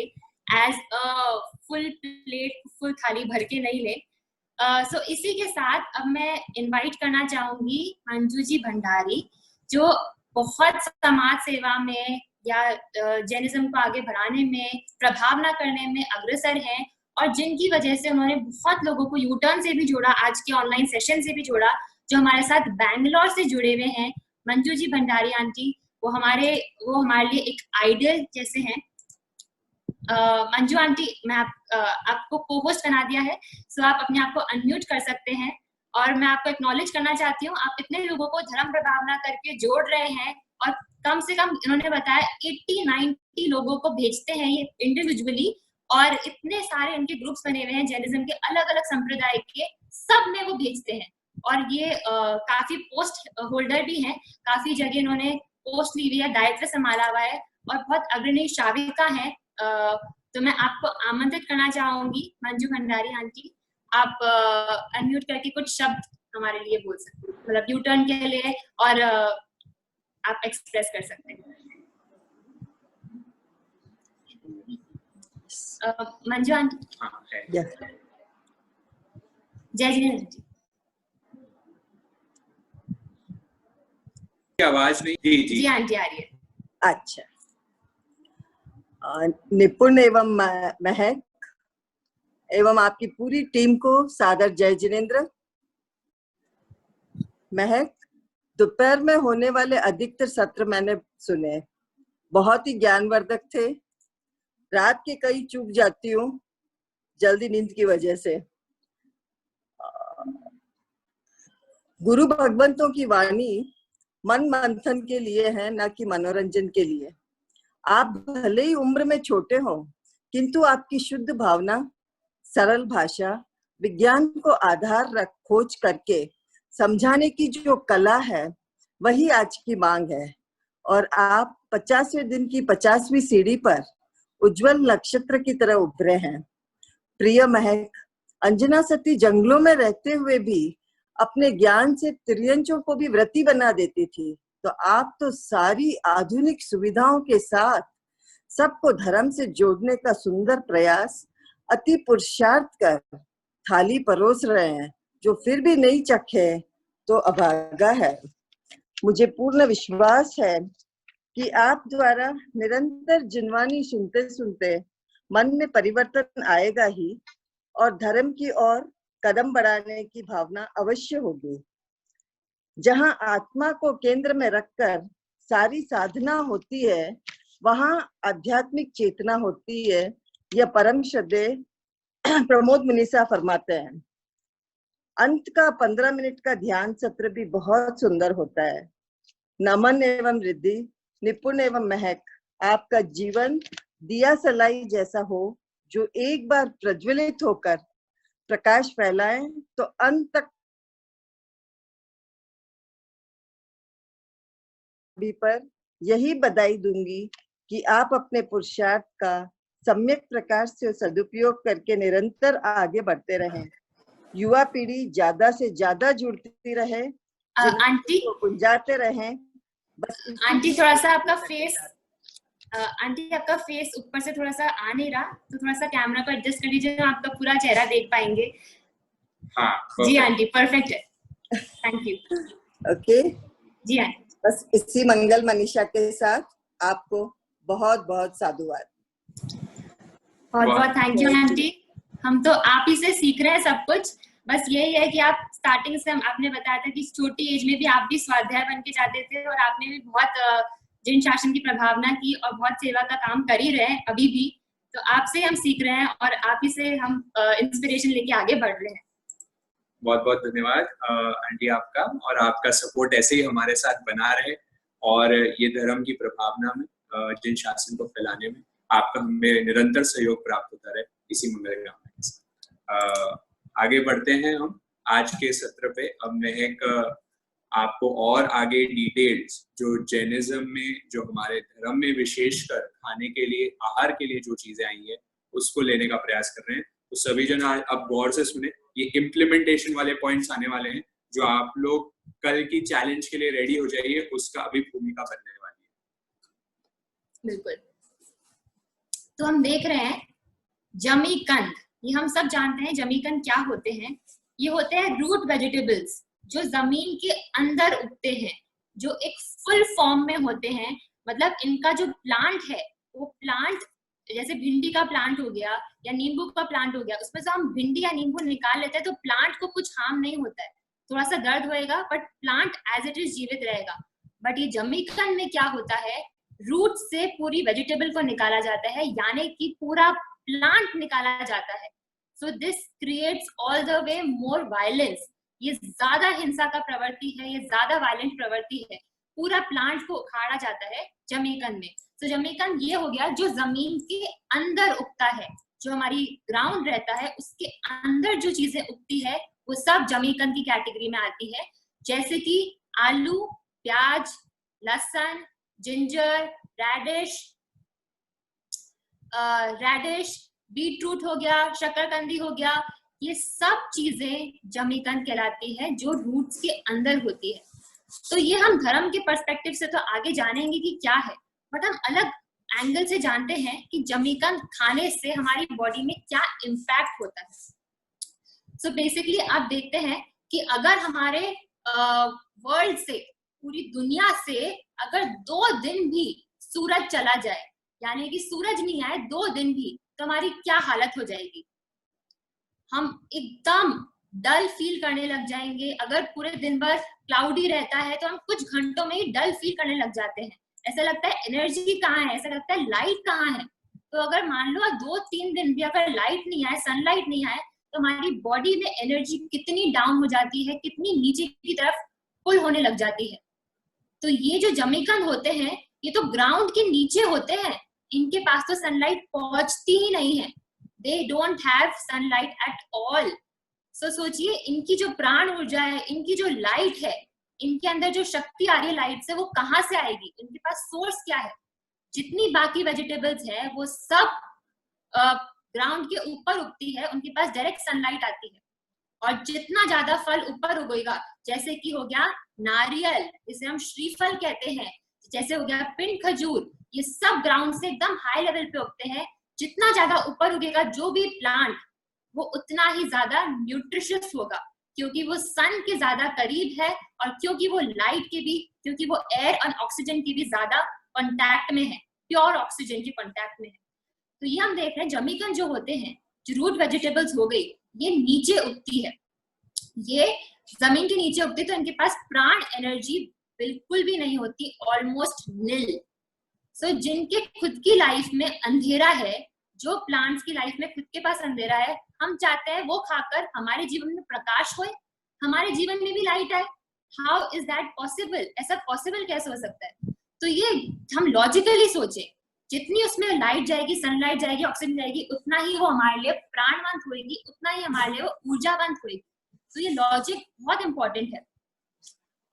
as a full plate, full thali भर के नहीं ले। सो इसी के साथ अब मैं इनवाइट करना चाहूंगी मंजू जी भंडारी, जो बहुत समाज सेवा में या जैनिज्म को आगे बढ़ाने में, प्रभावना करने में अग्रसर हैं, और जिनकी वजह से उन्होंने बहुत लोगों को यू टर्न से भी जोड़ा, आज के ऑनलाइन सेशन से भी जोड़ा, जो हमारे साथ बैंगलोर से जुड़े हुए हैं। मंजू जी भंडारी आंटी, वो हमारे लिए एक आइडियल जैसे हैं। मंजू आंटी, मैं आपको को होस्ट बना दिया है, सो आप अपने आप को अनम्यूट कर सकते हैं। और मैं आपको एक्नॉलेज करना चाहती हूँ, आप इतने लोगों को धर्म प्रभावना करके जोड़ रहे हैं, और कम से कम इन्होंने बताया 80-90 लोगों को भेजते हैं ये इंडिविजुअली, और इतने सारे उनके ग्रुप्स बने हुए हैं जैनिज्म के अलग अलग संप्रदाय के, सब में वो भेजते हैं। और ये काफी पोस्ट होल्डर भी हैं, काफी जगह इन्होंने पोस्ट ली हुई है, दायित्व संभाला हुआ है और बहुत अग्रणी श्राविका है। तो मैं आपको आमंत्रित करना चाहूंगी, मंजू भंडारी आंटी, आप अनम्यूट करके कुछ शब्द हमारे लिए बोल सकते हैं, मतलब यू टर्न के लिए, और आप एक्सप्रेस कर सकते हैं। मंजू आंटी। जय जिनेंद्र जी। आवाज नहीं? जी आंटी आ रही है। अच्छा, निपुण एवं महक एवं आपकी पूरी टीम को सादर जय जिनेंद्र। महक, दोपहर में होने वाले अधिकतर सत्र मैंने सुने, बहुत ही ज्ञानवर्धक थे। रात के कई चूक जाती हूँ जल्दी नींद की वजह से। गुरु भगवंतों की वाणी मन मंथन के लिए है, न कि मनोरंजन के लिए। आप भले ही उम्र में छोटे हो, किंतु आपकी शुद्ध भावना, सरल भाषा, विज्ञान को आधार रख खोज करके समझाने की जो कला है, वही आज की मांग है। और आप 50वें दिन की 50वीं सीढ़ी पर उज्जवल नक्षत्र की तरह उभरे हैं। प्रिय महक, अंजना सती जंगलों में रहते हुए भी अपने ज्ञान से तिर्यंचों को भी व्रती बना देती थी, तो आप तो सारी आधुनिक सुविधाओं के साथ सबको धर्म से जोड़ने का सुंदर प्रयास अति पुरुषार्थ कर थाली परोस रहे हैं। जो फिर भी नहीं चखे तो अभागा है। मुझे पूर्ण विश्वास है कि आप द्वारा निरंतर जिनवानी सुनते सुनते मन में परिवर्तन आएगा ही, और धर्म की ओर कदम बढ़ाने की भावना अवश्य होगी। जहां आत्मा को केंद्र में रखकर सारी साधना होती है, वहां आध्यात्मिक चेतना होती है। यह परम श्रद्धेय प्रमोद मुनीसा फरमाते हैं। अंत का 15 मिनट का ध्यान सत्र भी बहुत सुंदर होता है। नमन एवं रिद्धि, निपुण एवं महक, आपका जीवन दिया सलाई जैसा हो, जो एक बार प्रज्वलित होकर प्रकाश फैलाए तो अंत तक भी पर यही बधाई दूंगी कि आप अपने पुरुषार्थ का सम्यक प्रकार से सदुपयोग करके निरंतर आगे बढ़ते रहें। युवा पीढ़ी ज्यादा से ज्यादा जुड़ती रहे, आंटी गुंजाते रहें। बस आंटी थोड़ा सा आपका फेस, आंटी आपका फेस ऊपर से थोड़ा सा आ नहीं रहा, तो थोड़ा सा कैमरा को एडजस्ट कर लीजिए, तो आपका पूरा चेहरा देख पाएंगे। हाँ, जी आंटी परफेक्ट है, थैंक यू। ओके जी आंटी। बस इसी मंगल मनीषा के साथ आपको बहुत बहुत साधुवाद। बहुत बहुत थैंक यू आंटी। हम तो आप ही से सीख रहे हैं सब कुछ। बस यही है कि आप स्टार्टिंग से आपने बताया था कि छोटी एज में भी आप भी स्वाध्याय बन के जाते थे, और आपने भी बहुत जिन शासन की प्रभावना की और बहुत सेवा का काम कर ही रहे हैं अभी भी। तो आपसे हम सीख रहे हैं और आप ही से हम इंस्पिरेशन लेके आगे बढ़ रहे हैं। बहुत बहुत धन्यवाद आंटी आपका, और आपका सपोर्ट ऐसे ही हमारे साथ बना रहे, और ये धर्म की प्रभावना में जिन शासन को फैलाने में आपका हमें निरंतर सहयोग प्राप्त होता रहे, इसी मंगल कामना के साथ आगे बढ़ते हैं हम आज के सत्र पे। अब महक आपको और आगे डिटेल्स जो जैनिज्म में, जो हमारे धर्म में विशेषकर खाने के लिए, आहार के लिए जो चीजें आई है, उसको लेने का प्रयास कर रहे हैं। तो सभी जन अब गौर से सुने, ये इम्प्लीमेंटेशन वाले पॉइंट्स आने वाले हैं, जो आप लोग कल की चैलेंज के लिए रेडी हो जाइए, उसका अभी भूमिका बनने वाली है। बिल्कुल। तो हम देख रहे हैं जमीकंद। ये हम सब जानते हैं जमीकंद क्या होते हैं। ये होते हैं रूट वेजिटेबल्स जो जमीन के अंदर उगते हैं, जो एक फुल फॉर्म में होते हैं। मतलब इनका जो प्लांट है, वो प्लांट जैसे भिंडी का प्लांट हो गया या नींबू का प्लांट हो गया, उसमें से हम भिंडी या नींबू निकाल लेते हैं तो प्लांट को कुछ हार्म नहीं होता है, थोड़ा सा दर्द होएगा, but plant as it is जीवित रहेगा। बट ये जमीकंद में क्या होता है, रूट से पूरी वेजिटेबल को निकाला जाता है, यानी कि पूरा प्लांट निकाला जाता है। So this creates all the way more violence. ये ज्यादा हिंसा का प्रवृत्ति है, ये ज्यादा वायलेंट प्रवृत्ति है। पूरा प्लांट को उखाड़ा जाता है जमीकंद में। तो जमीकंद ये हो गया जो जमीन के अंदर उगता है, जो हमारी ग्राउंड रहता है उसके अंदर जो चीजें उगती है वो सब जमीकंद की कैटेगरी में आती है, जैसे कि आलू, प्याज, लहसुन, जिंजर, रेडिश, बीटरूट हो गया, शकरकंदी हो गया, ये सब चीजें जमीकंद कहलाती है जो रूट्स के अंदर होती है। तो ये हम धर्म के पर्सपेक्टिव से तो आगे जानेंगे कि क्या है, बट हम अलग एंगल से जानते हैं कि जमीकंद खाने से हमारी बॉडी में क्या इम्पैक्ट होता है। सो बेसिकली आप देखते हैं कि अगर हमारे वर्ल्ड से, पूरी दुनिया से अगर 2 दिन भी सूरज चला जाए, यानी कि सूरज नहीं आए 2 दिन भी, तो हमारी क्या हालत हो जाएगी। हम एकदम डल फील करने लग जाएंगे। अगर पूरे दिन भर क्लाउडी रहता है तो हम कुछ घंटों में ही डल फील करने लग जाते हैं, ऐसा लगता है एनर्जी कहाँ है, ऐसा लगता है लाइट कहाँ है। तो अगर मान लो 2-3 दिन भी अगर लाइट नहीं आए, सनलाइट नहीं आए, तो हमारी बॉडी में एनर्जी कितनी डाउन हो जाती है, कितनी नीचे की तरफ पुल होने लग जाती है। तो ये जो जमीकंद होते हैं ये तो ग्राउंड के नीचे होते हैं, इनके पास तो सनलाइट पहुंचती ही नहीं है। They don't have sunlight at all. So सोचिए इनकी जो प्राण ऊर्जा है, इनकी जो लाइट है, इनके अंदर जो शक्ति आ रही है लाइट से, वो कहाँ से आएगी, इनके पास सोर्स क्या है। जितनी बाकी वेजिटेबल्स है वो सब ग्राउंड के ऊपर उगती है, उनके पास डायरेक्ट सनलाइट आती है। और जितना ज्यादा फल ऊपर उगेगा, जैसे कि हो गया नारियल, जिसे हम श्रीफल कहते हैं, जैसे हो गया पिंड खजूर, ये सब ग्राउंड से एकदम हाई लेवल पे उगते हैं। जितना ज्यादा ऊपर उगेगा जो भी प्लांट, वो उतना ही ज्यादा न्यूट्रिशियस होगा, क्योंकि वो सन के ज्यादा करीब है और क्योंकि वो लाइट के भी, क्योंकि वो एयर और ऑक्सीजन की भी ज्यादा कांटेक्ट में है, प्योर ऑक्सीजन के कांटेक्ट में है। तो ये हम देख रहे हैं जमीकंद जो होते हैं, जो रूट वेजिटेबल्स हो गई, ये नीचे उगती है, ये जमीन के नीचे उगती है, तो इनके पास प्राण एनर्जी बिल्कुल भी नहीं होती, ऑलमोस्ट निल। सो जिनके खुद की लाइफ में अंधेरा है, जो प्लांट्स की लाइफ में खुद के पास अंधेरा है, हम चाहते हैं वो खाकर हमारे जीवन में प्रकाश होए, हमारे जीवन में भी लाइट आए। How is that possible? ऐसा पॉसिबल कैसे हो सकता है? तो ये हम लॉजिकली सोचे, जितनी उसमें लाइट जाएगी, सनलाइट जाएगी, ऑक्सीजन जाएगी, उतना ही वो हमारे लिए प्राणवंत होगी, उतना ही हमारे लिए वो ऊर्जावंत होगी। तो ये लॉजिक बहुत इंपॉर्टेंट है।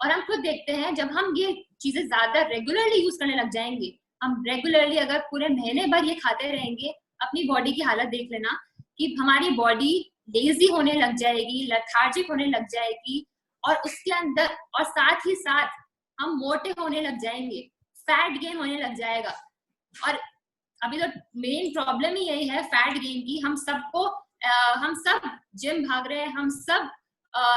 और हम खुद देखते हैं, जब हम ये चीजें ज्यादा रेगुलरली यूज करने लग जाएंगे, हम रेगुलरली अगर पूरे महीने भर ये खाते रहेंगे, अपनी बॉडी की हालत देख लेना कि हमारी बॉडी लेजी होने लग जाएगी, लेथार्जिक होने लग जाएगी, और उसके अंदर और साथ ही साथ हम मोटे होने लग जाएंगे, फैट गेन होने लग जाएगा। और अभी तो मेन प्रॉब्लम ही यही है फैट गेन की। हम सब जिम भाग रहे हैं, हम सब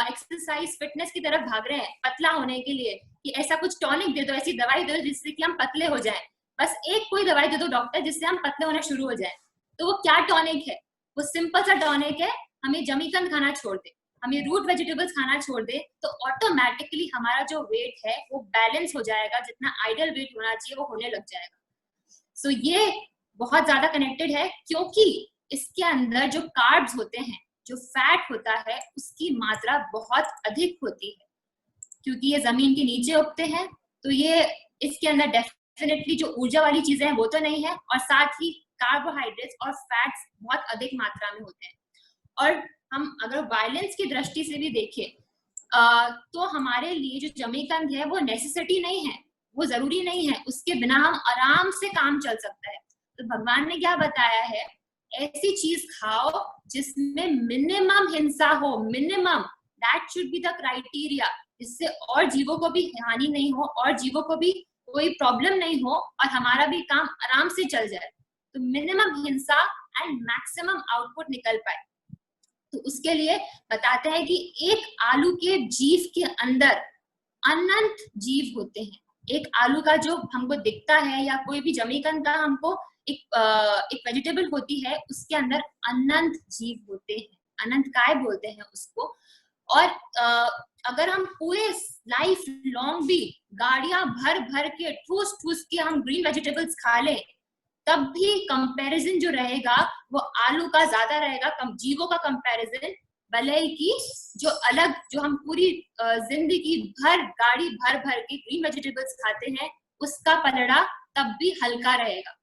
एक्सरसाइज फिटनेस की तरफ भाग रहे हैं पतला होने के लिए, कि ऐसा कुछ टॉनिक दे दो, ऐसी दवाई दे दो जिससे कि हम पतले हो जाएं। बस एक कोई दवाई दे दो डॉक्टर, जिससे हम पतले होना शुरू हो जाएं। तो वो क्या टॉनिक है? वो सिंपल सा टॉनिक है, हमें जमीकंद खाना छोड़ दे, हमें रूट वेजिटेबल्स खाना छोड़ दे, तो ऑटोमेटिकली हमारा जो वेट है वो बैलेंस हो जाएगा, जितना आइडियल वेट होना चाहिए वो होने लग जाएगा। सो ये बहुत ज्यादा कनेक्टेड है, क्योंकि इसके अंदर जो कार्ब्स होते हैं, जो फैट होता है, उसकी मात्रा बहुत अधिक होती है। क्योंकि ये जमीन के नीचे उगते हैं, तो ये इसके अंदर डेफिनेटली जो ऊर्जा वाली चीजें हैं वो तो नहीं है, और साथ ही कार्बोहाइड्रेट्स और फैट्स बहुत अधिक मात्रा में होते हैं। और हम अगर वायलेंस की दृष्टि से भी देखें, तो हमारे लिए जो जमीकंद है वो नेसेसिटी नहीं है, वो जरूरी नहीं है, उसके बिना हम आराम से काम चल सकता है। तो भगवान ने क्या बताया है? ऐसी चीज खाओ जिसमें मिनिमम हिंसा हो, minimum, that should be the criteria, जिससे और जीवों को भी हानि नहीं हो, और जीवों को भी कोई प्रॉब्लम नहीं हो, और हमारा भी काम आराम से चल जाए। तो मिनिमम हिंसा एंड मैक्सिमम आउटपुट निकल पाए। तो उसके लिए बताते हैं कि एक आलू के जीव के अंदर अनंत जीव होते हैं। एक आलू का जो हमको दिखता है, या कोई भी जमीकंद का हमको एक वेजिटेबल होती है, उसके अंदर अनंत जीव होते हैं, अनंत काय बोलते हैं उसको। और अगर हम पूरे लाइफ लॉन्ग भी गाड़ियां भर भर के ठूस ठूस के हम ग्रीन वेजिटेबल्स खा लें, तब भी कंपैरिजन जो रहेगा वो आलू का ज्यादा रहेगा, जीवों का कंपैरिजन, भले ही जो अलग, जो हम पूरी जिंदगी भर गाड़ी भर भर के ग्रीन वेजिटेबल्स खाते हैं, उसका पलड़ा तब भी हल्का रहेगा।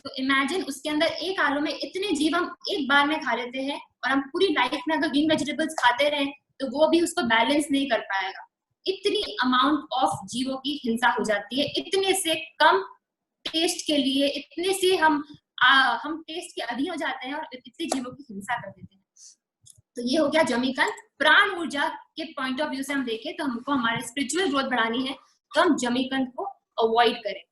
तो इमेजिन उसके अंदर एक आलू में इतने जीव हम एक बार में खा लेते हैं, और हम पूरी लाइफ में अगर ग्रीन वेजिटेबल्स खाते रहे तो वो भी उसको बैलेंस नहीं कर पाएगा। इतनी अमाउंट ऑफ जीवों की हिंसा हो जाती है, इतने से कम टेस्ट के लिए, इतने से हम टेस्ट के अधीन हो जाते हैं और इतने जीवों की हिंसा कर देते हैं। तो ये हो गया जमीकंद। प्राण ऊर्जा के पॉइंट ऑफ व्यू से हम देखें तो हमको हमारे स्पिरिचुअल ग्रोथ बढ़ानी है, तो हम जमीकंद को अवॉइड करें।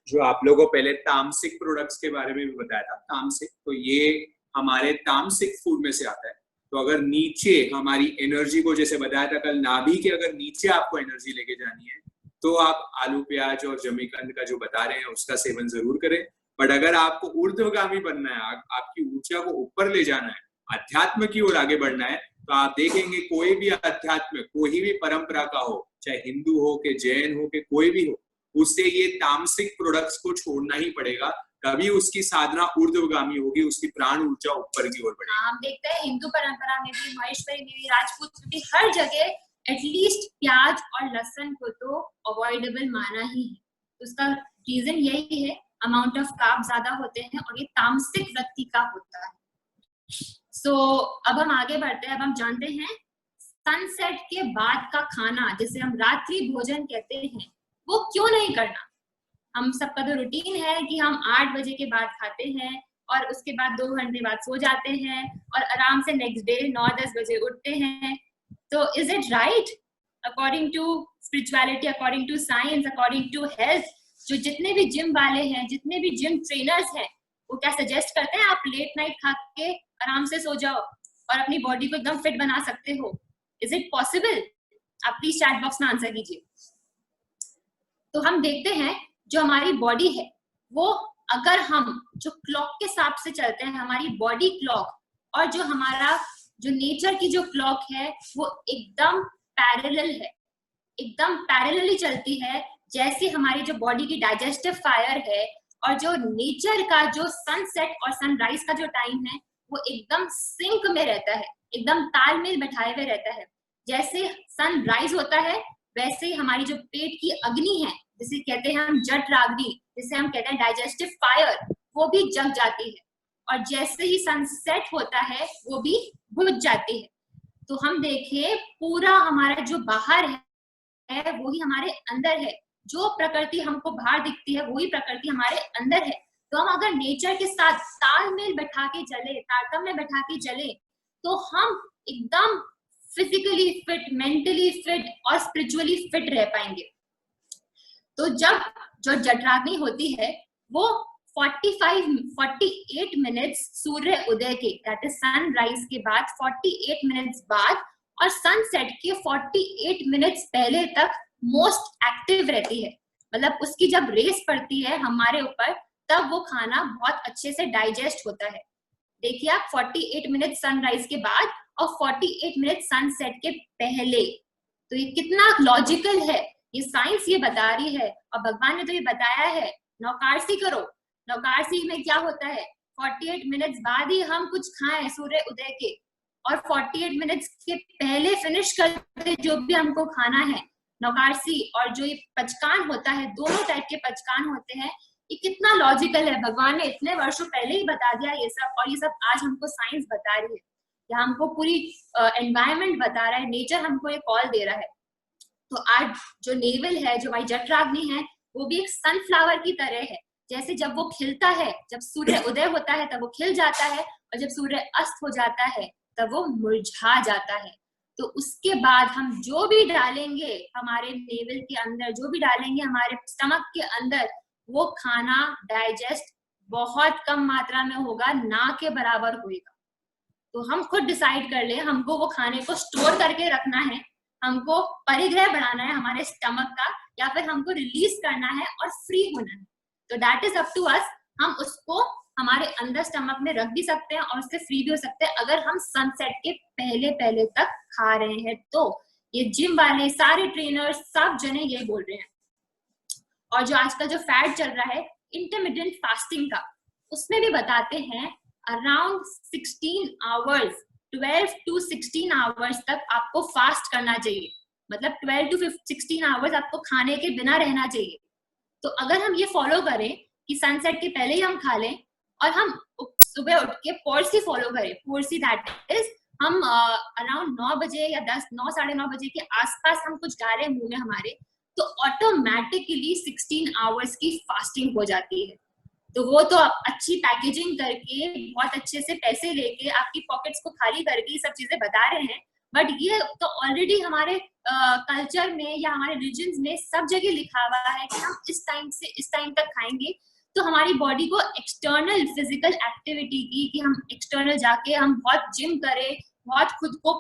जो आप लोगों को पहले तामसिक प्रोडक्ट्स के बारे में भी बताया था, तामसिक, तो ये हमारे तामसिक फूड में से आता है। तो अगर नीचे हमारी एनर्जी को, जैसे बताया था कल, नाभि के अगर नीचे आपको एनर्जी लेके जानी है तो आप आलू प्याज और जमीकंद का जो बता रहे हैं उसका सेवन जरूर करें। बट अगर आपको ऊर्ध्वगामी बनना है, आपकी ऊर्जा को ऊपर ले जाना है, अध्यात्म की ओर आगे बढ़ना है, तो आप देखेंगे कोई भी अध्यात्म, कोई भी परंपरा का हो, चाहे हिंदू हो के जैन हो के कोई भी हो, उससे ये तामसिक प्रोडक्ट्स को छोड़ना ही पड़ेगा, तभी उसकी साधना ऊर्ध्वगामी होगी, उसकी प्राण ऊर्जा ऊपर की ओर बढ़ेगी। हम देखते हैं हिंदू परंपरा में भी, महेश्वरी में भी, राजपूत में भी, हर जगह एटलीस्ट प्याज और लहसुन को तो अवॉइडेबल माना ही है। उसका रीजन यही है, अमाउंट ऑफ कार्ब ज्यादा होते हैं और ये तामसिक व्यक्ति का होता है। सो अब हम आगे बढ़ते हैं। अब हम जानते हैं सनसेट के बाद का खाना, जिसे हम रात्रि भोजन कहते हैं, वो क्यों नहीं करना। हम सबका तो रूटीन है कि हम 8 बजे के बाद खाते हैं और उसके बाद 2 घंटे बाद सो जाते हैं और आराम से नेक्स्ट डे 9-10 बजे उठते हैं। तो is it right? According to spirituality, according to science, according to health, जो जितने भी जिम वाले हैं, जितने भी जिम ट्रेनर्स हैं, वो क्या सजेस्ट करते हैं आप लेट नाइट खा के आराम से सो जाओ और अपनी बॉडी को एकदम फिट बना सकते हो? Is it possible? आप प्लीज चैट बॉक्स में आंसर कीजिए। तो हम देखते हैं जो हमारी बॉडी है वो, अगर हम जो क्लॉक के हिसाब से चलते हैं, हमारी बॉडी क्लॉक और जो हमारा जो नेचर की जो क्लॉक है वो एकदम पैरेलल है, एकदम पैरेलली चलती है। जैसे हमारी जो बॉडी की डाइजेस्टिव फायर है और जो नेचर का जो सनसेट और सनराइज का जो टाइम है वो एकदम सिंक में रहता है, एकदम तालमेल बैठाए हुए रहता है। जैसे सनराइज होता है वैसे ही हमारी जो पेट की अग्नि है, जिसे कहते हैं हम जठराग्नि, जिसे हम कहते हैं डाइजेस्टिव फायर, वो भी जग जाती है। और जैसे ही सनसेट होता है वो भी बुझ जाती है। तो हम देखें पूरा हमारा जो बाहर है वो ही हमारे अंदर है। जो प्रकृति हमको बाहर दिखती है वही प्रकृति हमारे अंदर है। तो हम अगर नेचर के साथ तालमेल बैठा के चले, तारतम्य में बैठा के चले, तो हम एकदम फिजिकली फिट, मेंटली फिट और स्पिरिचुअली फिट रह पाएंगे। तो जब जो जठराग्नि होती है वो 48 मिनट्स सूर्य उदय के, दैट इज सनराइज के बाद 48 मिनट्स बाद और सनसेट के 48 मिनट्स पहले तक मोस्ट एक्टिव रहती है। मतलब उसकी जब रेस पड़ती है हमारे ऊपर, तब वो खाना बहुत अच्छे से डाइजेस्ट होता है। देखिए आप 48 मिनट सनराइज के बाद और 48 मिनट सनसेट के पहले, तो ये कितना लॉजिकल है, ये साइंस ये बता रही है। और भगवान ने तो ये बताया है, नौकारसी करो। नौकारसी में क्या होता है, 48 मिनट्स बाद ही हम कुछ खाएं सूर्य उदय के, और 48 मिनट्स के पहले फिनिश कर दे जो भी हमको खाना है। नौकारसी और जो ये पचकान होता है, दोनों टाइप के पचकान होते हैं। ये कितना लॉजिकल है, भगवान ने इतने वर्षों पहले ही बता दिया ये सब, और ये सब आज हमको साइंस बता रही है, या हमको पूरी एनवायरनमेंट बता रहा है, नेचर हमको ये कॉल दे रहा है। तो आज जो नेवल है, जो हमारी जठराग्नि है, वो भी एक सनफ्लावर की तरह है। जैसे जब वो खिलता है, जब सूर्य उदय होता है तब वो खिल जाता है, और जब सूर्य अस्त हो जाता है तब वो मुरझा जाता है। तो उसके बाद हम जो भी डालेंगे हमारे नेवल के अंदर, जो भी डालेंगे हमारे स्टमक के अंदर, वो खाना डाइजेस्ट बहुत कम मात्रा में होगा, ना के बराबर होगा। तो हम खुद डिसाइड कर ले, हमको वो खाने को स्टोर करके रखना है, हमको परिग्रह बढ़ाना है हमारे स्टमक का, या फिर हमको रिलीज करना है और फ्री होना है। तो that is up to us. हम उसको हमारे अंदर स्टमक में रख भी सकते हैं और उससे फ्री भी हो सकते हैं, अगर हम सनसेट के पहले पहले तक खा रहे हैं। तो ये जिम वाले सारे ट्रेनर्स सब जने यही बोल रहे हैं। और जो आजकल जो फैड चल रहा है इंटरमिटेंट फास्टिंग का, उसमें भी बताते हैं अराउंड 16 आवर्स, 12 to 16 आवर्स तक आपको फास्ट करना चाहिए। मतलब 12 to 16 आवर्स आपको खाने के बिना रहना चाहिए। तो अगर हम ये फॉलो करें कि सनसेट के पहले ही हम खा लें और हम सुबह उठ के पोर्सी फॉलो करें। पोर्सी दैट इज हम अराउंड 9 बजे या 9 साढ़े 9 बजे के आसपास हम कुछ डालें मुंह में हमारे, तो ऑटोमेटिकली 16 आवर्स की फास्टिंग हो जाती है। तो वो तो अच्छी पैकेजिंग करके बहुत अच्छे से पैसे लेके आपकी पॉकेट्स को खाली करके ये सब चीजें बता रहे हैं, बट ये तो ऑलरेडी हमारे कल्चर में या हमारे रिलीजन्स में सब जगह लिखा हुआ है कि हम इस टाइम से इस टाइम तक खाएंगे। तो हमारी बॉडी को एक्सटर्नल फिजिकल एक्टिविटी की कि हम एक्सटर्नल जाके हम बहुत जिम करें, बहुत खुद को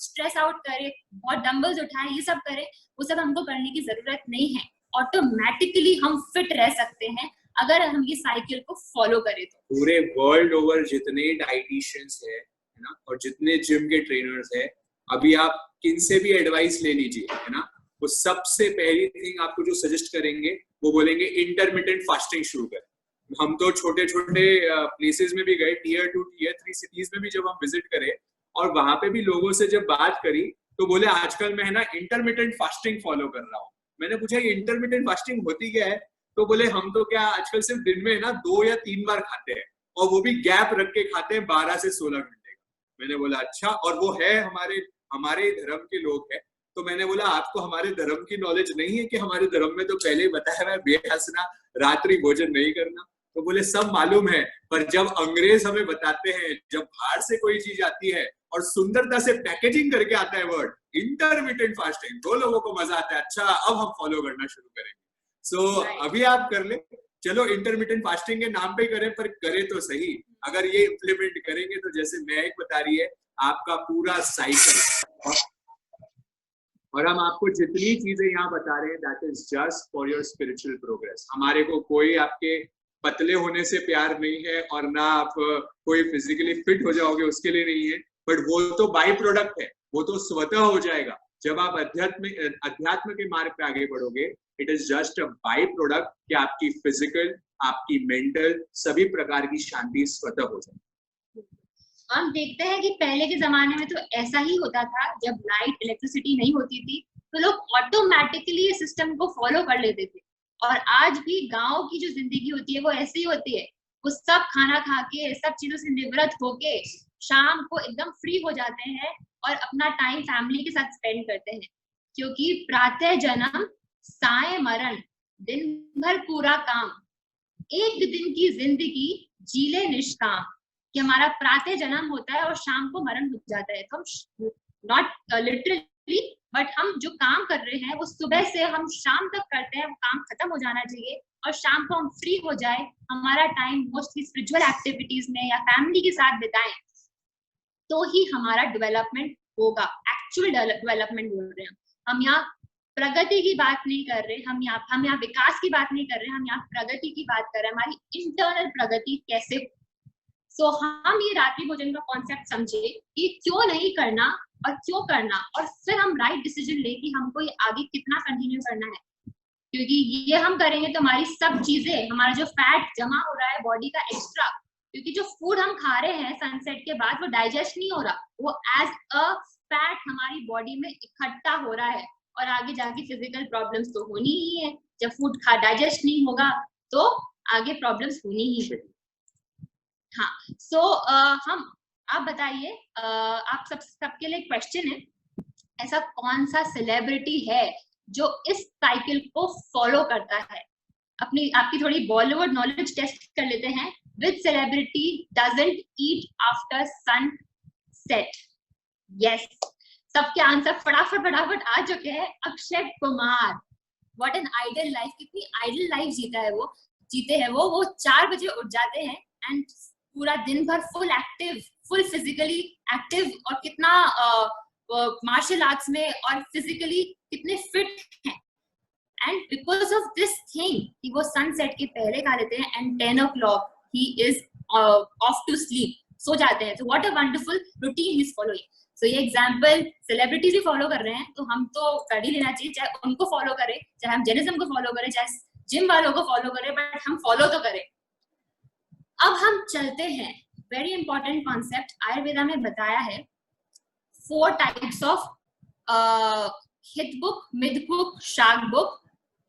स्ट्रेस आउट करें, बहुत डंबल्स उठाएं, ये सब करें, वो सब हमको करने की जरूरत नहीं है। ऑटोमेटिकली हम फिट रह सकते हैं अगर हम ये साइकिल को फॉलो करें। तो पूरे वर्ल्ड ओवर जितने डाइटिशियंस है ना, और जितने जिम के ट्रेनर्स है, अभी आप किन से भी एडवाइस ले लीजिए, है ना, वो सबसे पहली थिंग आपको जो सजेस्ट करेंगे वो बोलेंगे इंटरमिटेंट फास्टिंग शुरू करें। हम तो छोटे छोटे प्लेसेस में भी गए, टियर 2 टियर 3 सिटीज में भी जब हम विजिट करे और वहां पे भी लोगों से जब बात करी तो बोले आजकल मैं है ना इंटरमिटेंट फास्टिंग फॉलो कर रहा हूँ। मैंने पूछा ये इंटरमिटेंट फास्टिंग होती क्या है, तो बोले हम तो क्या आजकल सिर्फ दिन में ना 2 या 3 बार खाते हैं, और वो भी गैप रख के खाते हैं 12 से 16 घंटे का। मैंने बोला अच्छा, और वो है हमारे धर्म के लोग हैं। तो मैंने बोला आपको हमारे धर्म की नॉलेज नहीं है कि हमारे धर्म में तो पहले ही बताया हुआ है बेहसना रात्रि भोजन नहीं करना। तो बोले सब मालूम है, पर जब अंग्रेज हमें बताते हैं, जब बाहर से कोई चीज आती है और सुंदरता से पैकेजिंग करके आता है वर्ड इंटरमिटेंट फास्टिंग, तो लोगों को मजा आता है, अच्छा अब हम फॉलो करना शुरू करेंगे। सो अभी आप कर ले, चलो इंटरमिटेंट फास्टिंग के नाम पे करें, पर करें तो सही। अगर ये इम्प्लीमेंट करेंगे तो जैसे महक बता रही है आपका पूरा साइकिल, और हम आपको जितनी चीजें यहाँ बता रहे हैं that is just for your spiritual progress. हमारे को कोई आपके पतले होने से प्यार नहीं है, और ना आप कोई फिजिकली फिट हो जाओगे उसके लिए नहीं है, बट वो तो बाई प्रोडक्ट है, वो तो स्वतः हो जाएगा जब आप अध्यात्म के मार्ग पे आगे बढ़ोगे। It is just a by product कि आपकी फिजिकल, आपकी मेंटल, सभी प्रकार की शांति स्वतः हो जाए। हम देखते हैं कि पहले के जमाने में तो ऐसा ही होता था, जब लाइट इलेक्ट्रिसिटी नहीं होती थी तो लोग ऑटोमेटिकली ये सिस्टम को फॉलो कर लेते थे। और आज भी गांव की जो जिंदगी होती है वो ऐसी ही होती है, वो सब खाना खा के सब चीजों से निवृत्त होके शाम को एकदम फ्री हो जाते हैं और अपना टाइम फैमिली के साथ स्पेंड करते हैं। क्योंकि प्रातः जन्म साय मरण, दिन भर पूरा काम, एक दिन की जिंदगी जीले निष्काम, कि हमारा प्रातः जन्म होता है और शाम को मरण हो जाता है। तो हम नॉट लिटरली, बट हम जो काम कर रहे हैं वो सुबह से हम शाम तक करते हैं, वो काम खत्म हो जाना चाहिए और शाम को हम फ्री हो जाए, हमारा टाइम मोस्टली स्पिरिचुअल एक्टिविटीज में या फैमिली के साथ बिताएं, तो ही हमारा डेवलपमेंट होगा। एक्चुअल डेवलपमेंट बोल रहे हैं हम यहाँ, प्रगति की बात नहीं कर रहे हम यहाँ विकास की बात नहीं कर रहे, हम यहाँ प्रगति की बात कर रहे हैं, हमारी इंटरनल प्रगति कैसे। सो हम ये रात्रि भोजन का कॉन्सेप्ट समझे कि क्यों नहीं करना और क्यों करना, और फिर हम राइट डिसीजन ले कि हमको ये आगे कितना कंटिन्यू करना है। क्योंकि ये हम करेंगे तो हमारी सब चीजें, हमारा जो फैट जमा हो रहा है बॉडी का एक्स्ट्रा, क्योंकि जो फूड हम खा रहे हैं सनसेट के बाद वो डाइजेस्ट नहीं हो रहा, वो एज अ फैट हमारी बॉडी में इकट्ठा हो रहा है, और आगे जाके फिजिकल प्रॉब्लम्स तो होनी ही है। जब फूड डाइजेस्ट नहीं होगा तो आगे प्रॉब्लम्स होनी ही है। हाँ, सो हम आप बताइए, आप सबके लिए क्वेश्चन है, ऐसा कौन सा सेलिब्रिटी है जो इस साइकिल को फॉलो करता है? आपकी थोड़ी बॉलीवुड नॉलेज टेस्ट कर लेते हैं। Which celebrity doesn't eat after sunset? Yes, सबके आंसर फटाफट आ चुके हैं। Akshay Kumar, what an ideal life, कितनी आइडियल लाइफ जीते हैं वो 4 बजे उठ जाते हैं एंड पूरा दिन भर फुल फिजिकली एक्टिव, और कितना मार्शल आर्ट्स में और फिजिकली कितने फिट हैं। And because of this thing कि वो सनसेट के पहले खा लेते हैं and 10 o'clock he is off to sleep, सो जाते हैं। तो what a wonderful routine he is following. So ये एग्जाम्पल सेलिब्रिटीज भी फॉलो कर रहे हैं, तो हम तो कर ही लेना चाहिए, चाहे उनको फॉलो करें, चाहे हम जेनिज्म को फॉलो करें, चाहे जिम वालों को फॉलो करें, बट हम फॉलो तो करें। अब हम चलते हैं, वेरी इंपॉर्टेंट कॉन्सेप्ट आयुर्वेदा में बताया है, 4 टाइप्स ऑफ हित बुक, मिद बुक, शाक बुक,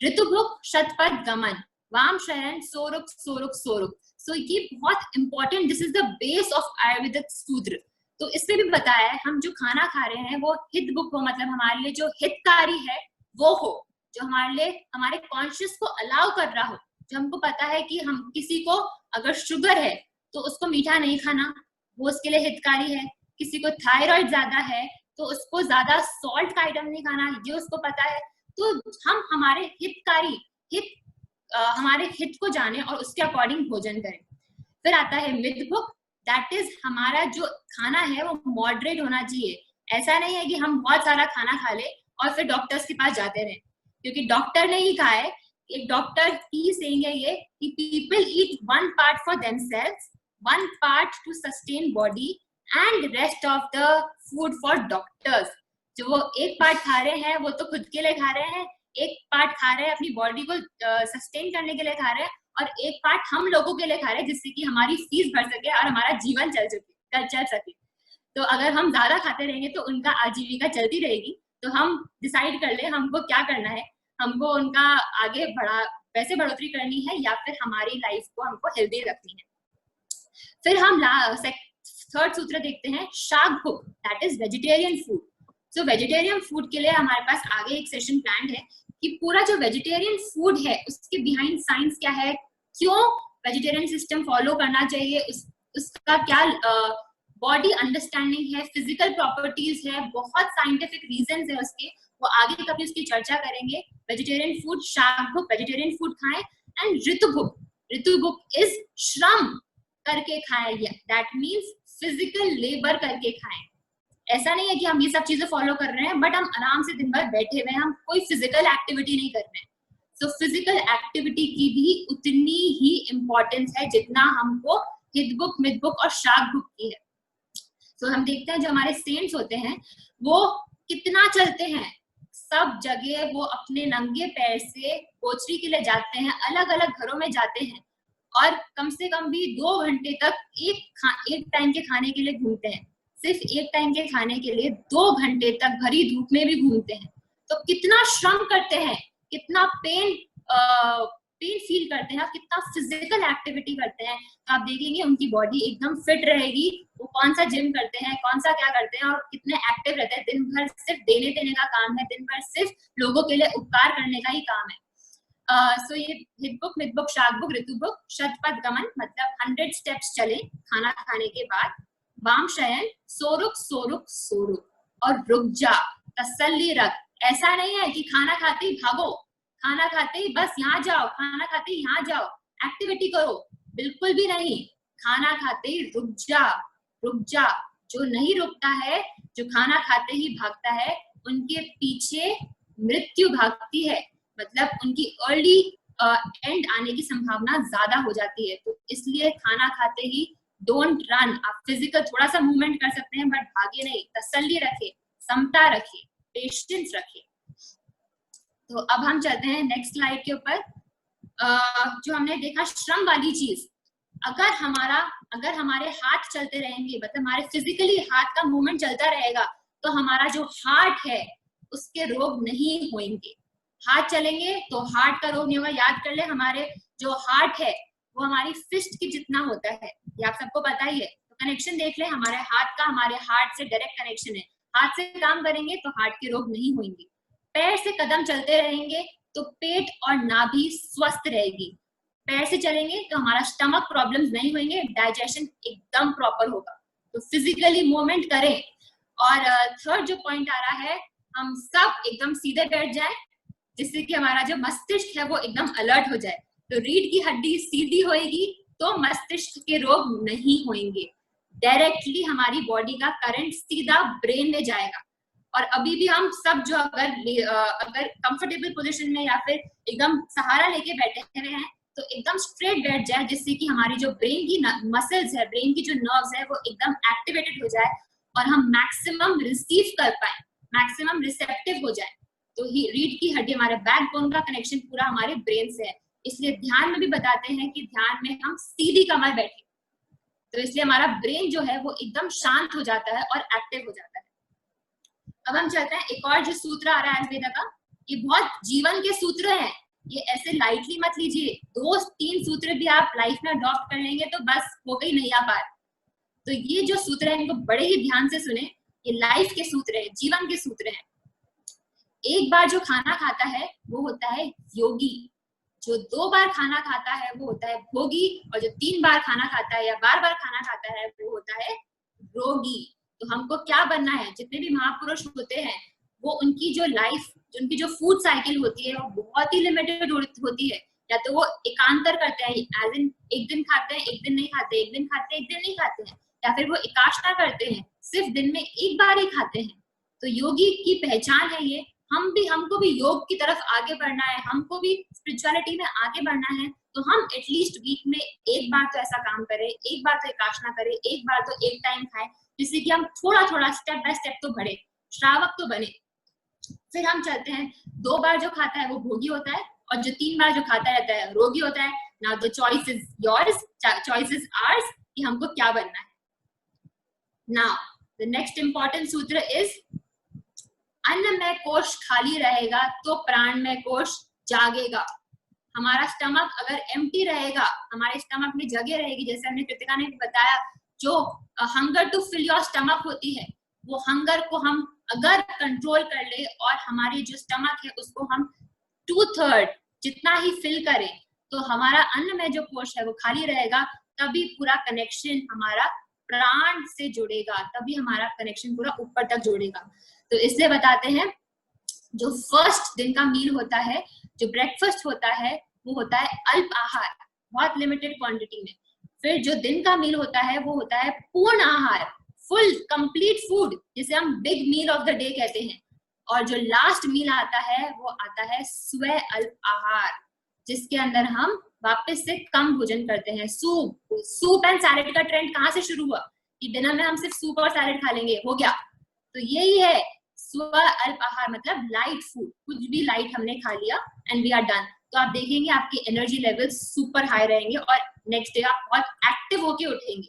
ऋतु बुक, शतपथ गमन। वाम शयन सोरुक सोरुक सोरुक। सो ये बहुत important, this is the base of Ayurvedic सूत्र। तो इसमें भी बताया है हम जो खाना खा रहे हैं वो हित बुक हो, मतलब हमारे लिए जो हितकारी है वो हो, जो हमारे लिए हमारे कॉन्शियस को अलाउ कर रहा हो, जो हमको पता है कि हम किसी को अगर शुगर है तो उसको मीठा नहीं खाना, वो उसके लिए हितकारी है। किसी को थायराइड ज्यादा है तो उसको ज्यादा सॉल्ट का आइटम नहीं खाना, ये उसको पता है। तो हम हमारे हितकारी हमारे हित को जाने और उसके अकॉर्डिंग भोजन करें। फिर आता है मित भुक, दैट इज हमारा जो खाना है वो मॉडरेट होना चाहिए। ऐसा नहीं है कि हम बहुत सारा खाना खा ले और फिर डॉक्टर्स के पास जाते रहे, क्योंकि डॉक्टर ने ही कहा है, एक डॉक्टर की सेइंग है ये कि people eat 1 part for themselves, 1 part to sustain body and rest of the food for doctors. जो वो 1 part खा रहे हैं वो तो खुद के लिए खा रहे हैं, 1 part खा रहे हैं अपनी बॉडी को सस्टेन करने के लिए खा रहे हैं, और 1 part हम लोगों के लिए खा रहे हैं जिससे कि हमारी फीस भर सके और हमारा जीवन चल सके। तो अगर हम ज्यादा खाते रहेंगे तो उनका आजीविका चलती रहेगी। तो हम डिसाइड कर ले हमको क्या करना है, हमको उनका आगे पैसे बढ़ोतरी करनी है या फिर हमारी लाइफ को हमको हेल्दी रखनी है। फिर हम थर्ड सूत्र देखते हैं शाक भुक, that is vegetarian food. So vegetarian food के लिए हमारे पास आगे एक सेशन प्लान है कि पूरा जो वेजिटेरियन फूड है उसके बिहाइंड साइंस क्या है, क्यों वेजिटेरियन सिस्टम फॉलो करना चाहिए, उसका क्या बॉडी अंडरस्टैंडिंग है, फिजिकल प्रॉपर्टीज है, बहुत साइंटिफिक रीजंस है उसके, वो आगे कभी उसकी चर्चा करेंगे। वेजिटेरियन फूड, शाक भुक, वेजिटेरियन फूड खाएं। एंड ऋतु भुक, ऋतु भुक इज श्रम करके खाएं, दैट मीन्स फिजिकल लेबर करके खाएं। ऐसा नहीं है कि हम ये सब चीजें फॉलो कर रहे हैं बट हम आराम से दिन भर बैठे हुए हैं, हम कोई फिजिकल एक्टिविटी नहीं कर रहे हैं। तो फिजिकल एक्टिविटी की भी उतनी ही इम्पोर्टेंस है जितना हमको हित बुक, मित बुक और शाक बुक की है। तो हम देखते हैं जो हमारे सेंट्स होते हैं वो कितना चलते हैं, सब जगह वो अपने नंगे पैर से कोचरी के लिए जाते हैं, अलग अलग घरों में जाते हैं और कम से कम भी 2 घंटे तक एक टाइम के खाने के लिए घूमते हैं। सिर्फ एक टाइम के खाने के लिए 2 घंटे तक भरी धूप में भी घूमते हैं। तो कितना श्रम करते हैं, कितना पेन फील करते हैं, कितना फिजिकल एक्टिविटी करते हैं। आप देखेंगे उनकी बॉडी एकदम फिट रहेगी, वो कौन सा जिम करते हैं, कौन सा क्या करते हैं और कितने एक्टिव रहते हैं। दिन भर सिर्फ देने देने का काम है, दिन भर सिर्फ लोगों के लिए उपकार करने का ही काम है। सो ये हित बुक, मित बुक, शाक बुक, ऋतु बुक, शतपथ गमन मतलब 100 स्टेप्स चले खाना खाने के बाद। वाम शयन, सोरुक सोरुक सोरुक, और रुक जा, तसल्ली रख। ऐसा नहीं है कि खाना खाते ही भागो, खाना खाते ही बस यहाँ जाओ, खाना खाते ही यहाँ जाओ, एक्टिविटी करो, बिल्कुल भी नहीं। खाना खाते ही रुक जा, रुक जा। जो नहीं रुकता है, जो खाना खाते ही भागता है, उनके पीछे मृत्यु भागती है, मतलब उनकी अर्ली एंड आने की संभावना ज्यादा हो जाती है। तो इसलिए खाना खाते ही डोंट रन। आप फिजिकल थोड़ा सा मूवमेंट कर सकते हैं बट भागे नहीं, तसल्ली रखे, समता रखे, पेशेंस रखे। तो अब हम चलते हैं नेक्स्ट स्लाइड के ऊपर। जो हमने देखा श्रम वाली चीज, अगर हमारे हाथ चलते रहेंगे, मतलब हमारे फिजिकली हाथ का मूवमेंट चलता रहेगा, तो हमारा जो हार्ट है उसके रोग नहीं होंगे। हाथ चलेंगे तो हार्ट का रोग नहीं होगा। याद कर ले, हमारे जो हार्ट है वो हमारी फिस्ट की जितना होता है, ये आप सबको पता ही है। तो कनेक्शन देख ले, हमारे हाथ का हमारे हार्ट से डायरेक्ट कनेक्शन है। हाथ से काम करेंगे तो हार्ट के रोग नहीं होंगे। पैर से कदम चलते रहेंगे तो पेट और नाभि स्वस्थ रहेगी। पैर से चलेंगे तो हमारा स्टमक प्रॉब्लम्स नहीं होंगे, डाइजेशन एकदम प्रॉपर होगा। तो फिजिकली मूवमेंट करें। और थर्ड जो पॉइंट आ रहा है, हम सब एकदम सीधे बैठ जाए जिससे कि हमारा जो मस्तिष्क है वो एकदम अलर्ट हो जाए। तो रीढ़ की हड्डी सीधी होएगी तो मस्तिष्क के रोग नहीं होंगे। डायरेक्टली हमारी बॉडी का करंट सीधा ब्रेन में जाएगा। और अभी भी हम सब जो अगर कंफर्टेबल पोजीशन में या फिर एकदम सहारा लेके बैठे हुए हैं तो एकदम स्ट्रेट बैठ जाए, जिससे कि हमारी जो ब्रेन की मसल्स है, ब्रेन की जो नर्व्स है वो एकदम एक्टिवेटेड हो जाए और हम मैक्सिमम रिसीव कर पाए, मैक्सिमम रिसेप्टिव हो जाए। तो रीढ़ की हड्डी, हमारे बैकबोन का कनेक्शन पूरा हमारे ब्रेन से है। इसलिए ध्यान में भी बताते हैं कि ध्यान में हम सीधी कमर बैठे, तो इसलिए हमारा ब्रेन जो है वो एकदम शांत हो जाता है और एक्टिव हो जाता है। अब हम चलते हैं एक और जो सूत्र आ रहा है आयुर्वेदा का, ये बहुत जीवन के सूत्र हैं। ये ऐसे लाइटली मत लीजिए। 2-3 सूत्र भी आप लाइफ में अडॉप्ट कर लेंगे तो बस हो गई नैया पार। तो ये जो सूत्र है इनको बड़े ही ध्यान से सुने, ये लाइफ के सूत्र है, जीवन के सूत्र है। एक बार जो खाना खाता है वो होता है योगी, जो 2 बार खाना खाता है वो होता है भोगी, और जो 3 बार खाना खाता है या बार-बार खाना खाता है वो होता है रोगी। तो हमको क्या बनना है? जितने भी महापुरुष होते हैं वो उनकी जो लाइफ, उनकी जो फूड साइकिल होती है वो बहुत ही लिमिटेड होती है। या तो वो एकांतर करते हैं, एज इन एक दिन खाते हैं एक दिन नहीं खाते, एक दिन खाते हैं एक दिन नहीं खाते हैं, या फिर वो एकाष्ठा करते हैं, सिर्फ दिन में एक बार ही खाते हैं। तो योगी की पहचान है ये। हमको भी योग की तरफ आगे बढ़ना है, हमको भी स्पिरिचुअलिटी में आगे बढ़ना है, तो हम एटलीस्ट वीक में एक बार तो ऐसा काम करें, एक बार तो एकाष्ठा करें, एक बार तो एक टाइम खाएं, जिससे कि हम थोड़ा थोड़ा स्टेप बाय स्टेप तो बढ़े, श्रावक तो बने। फिर हम चलते हैं, 2 बार जो खाता है वो भोगी होता है, और जो 3 बार जो खाता रहता है रोगी होता है। Now the choice is yours, choice is ours कि हमको क्या बनना है। नाउ द नेक्स्ट इंपॉर्टेंट सूत्र इज, अन्नमय कोश खाली रहेगा तो प्राणमय कोश जागेगा। हमारा स्टमक अगर एम्प्टी रहेगा, हमारे स्टमक में जगह रहेगी, जैसे हमने कृतिका ने बताया, जो hunger to fill your stomach होती है, वो हंगर को हम अगर कंट्रोल कर ले और हमारी जो स्टमक है उसको हम 2/3 जितना ही फिल करें, तो हमारा अन्नमय जो कोश है वो खाली रहेगा। तभी पूरा कनेक्शन हमारा प्राण से जुड़ेगा, तभी हमारा कनेक्शन पूरा ऊपर तक जुड़ेगा। तो इसलिए बताते हैं, जो फर्स्ट दिन का मील होता है, जो ब्रेकफास्ट होता है, वो होता है अल्प आहार, बहुत लिमिटेड क्वांटिटी में। फिर जो दिन का मील होता है वो होता है पूर्ण आहार, फुल कंप्लीट फूड, जिसे हम big meal of the day कहते हैं। और जो लास्ट मील आता है वो आता है स्व अल्प आहार, जिसके अंदर हम वापस से कम भोजन करते हैं। सूप एंड सैलेड का ट्रेंड कहाँ से शुरू हुआ कि डिनर में हम सिर्फ सूप और सैलेड खा लेंगे, हो गया? तो यही है स्व अल्प आहार, मतलब लाइट फूड, कुछ भी लाइट हमने खा लिया एंड वी आर डन। तो आप देखेंगे आपकी एनर्जी लेवल सुपर हाई रहेंगे और नेक्स्ट डे आप बहुत एक्टिव होके उठेंगे।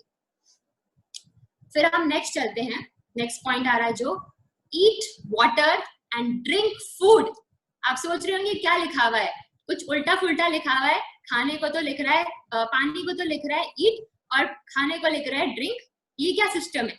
फिर हम नेक्स्ट चलते हैं, नेक्स्ट पॉइंट आ रहा है जो ईट वाटर एंड ड्रिंक फूड। आप सोच रहे होंगे क्या लिखा हुआ है, कुछ उल्टा फुल्टा लिखा हुआ है। खाने को तो लिख रहा है, पानी को तो लिख रहा है ईट, और खाने को लिख रहा है ड्रिंक। ये क्या सिस्टम है?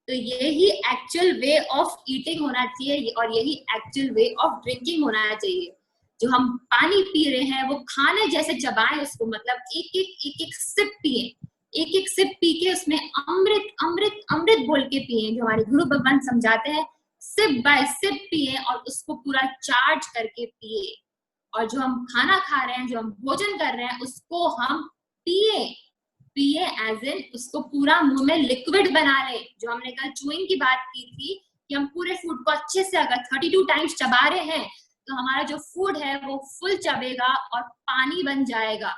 तो यही एक्चुअल वे ऑफ ईटिंग होना चाहिए और यही एक्चुअल वे ऑफ ड्रिंकिंग होना चाहिए। जो हम पानी पी रहे हैं वो खाने जैसे चबाएं उसको, मतलब एक सिप पिए, एक सिप पी के उसमें अमृत अमृत अमृत बोल के पिए, जो हमारे गुरु भगवान समझाते हैं। सिप बाय सिप पिए और उसको पूरा चार्ज करके पिए। और जो हम खाना खा रहे हैं, जो हम भोजन कर रहे हैं, उसको हम पिए एज इन उसको पूरा मुंह में लिक्विड बना ले। जो हमने कल चूइंग की बात की थी कि हम पूरे फूड को अच्छे से अगर 32 टाइम्स चबा रहे हैं तो हमारा जो फूड है वो फुल चबेगा और पानी बन जाएगा।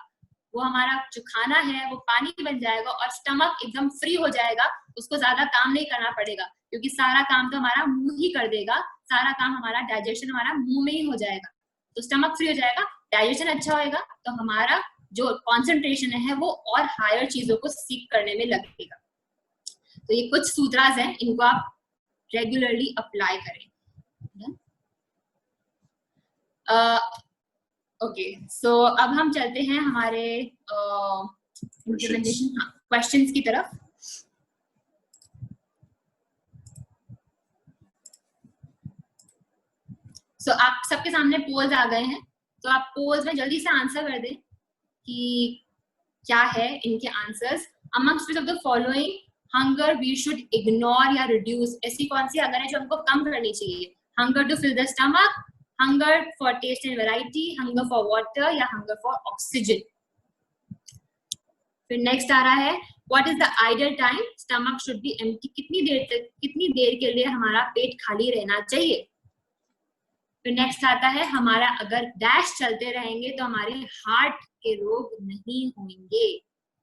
वो हमारा जो खाना है वो पानी बन जाएगा और स्टमक एकदम फ्री हो जाएगा। उसको ज्यादा काम नहीं करना पड़ेगा क्योंकि सारा काम तो हमारा मुंह ही कर देगा। सारा काम हमारा डाइजेशन हमारा मुंह में ही हो जाएगा। तो स्टमक फ्री हो जाएगा, डाइजेशन अच्छा होएगा, तो हमारा जो कॉन्सेंट्रेशन है वो और हायर चीजों को सीख करने में लगेगा। तो ये कुछ सूत्रास हैं, इनको आप रेगुलरली अप्लाई करें। ओके, सो अब हम चलते हैं हमारे इम्प्लीमेंटेशन क्वेश्चंस की तरफ। सो आप सबके सामने पोल्स आ गए हैं, तो आप पोल्स में जल्दी से आंसर कर दें कि क्या है इनके answers. Amongst which of the following hunger we should ignore या रिड्यूस, ऐसी कौन सी हंगर है जो हमको कम करनी चाहिए? Hunger to fill the stomach, hunger for taste and variety, hunger for water या हंगर फॉर ऑक्सीजन। फिर नेक्स्ट आ रहा है what is the ideal time stomach should be empty, कितनी देर के लिए हमारा पेट खाली रहना चाहिए। फिर नेक्स्ट आता है हमारा अगर डैश चलते रहेंगे तो हमारे हार्ट के रोग नहीं होंगे।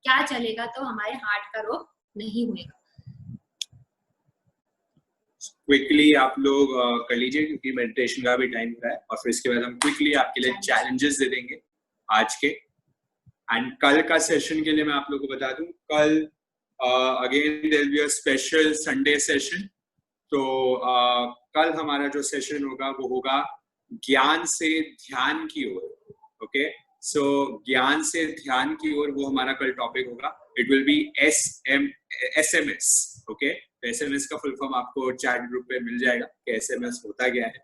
क्या चलेगा तो हमारे हार्ट का रोग नहीं होगा। क्विकली आप लोग कर लीजिए क्योंकि मेडिटेशन का भी टाइम हो रहा है और फिर इसके बाद हम क्विकली आपके लिए चैलेंजेस दे देंगे आज के। एंड कल का सेशन के लिए मैं आप लोगों को बता दूं, कल again there will be a special Sunday session. तो कल हमारा जो सेशन होगा वो होगा ज्ञान से ध्यान की ओर। ओके। सो ज्ञान से ध्यान की ओर वो हमारा कल टॉपिक होगा। It will be SMS। Okay, SMS का फुल फॉर्म आपको चैट ग्रुप पे मिल जाएगा कि SMS होता क्या है।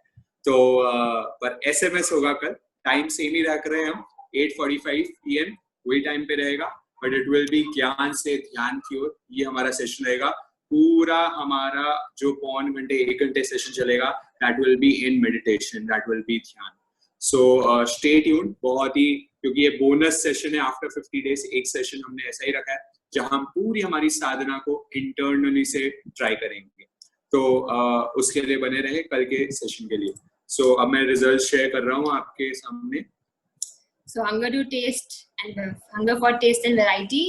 तो पर SMS होगा कल। टाइम सेम ही रख रहे हैं हम, 8:45 PM वही टाइम पे रहेगा, बट इट विल बी ज्ञान से ध्यान की ओर। ये हमारा सेशन रहेगा। पूरा हमारा जो 1 घंटे सेशन चलेगा, that will be in meditation, that will be ध्यान। So stay tuned. बहुत ही, क्योंकि ये बोनस सेशन है आफ्टर 50 डेज। एक सेशन हमने ऐसा ही रखा है जहां हम पूरी हमारी साधना को इंटरनली से ट्राई करेंगे। तो उसके लिए बने रहे कल के सेशन के लिए। सो अब मैं रिजल्ट शेयर कर रहा हूँ आपके सामने। So hunger to taste and hunger for taste and variety.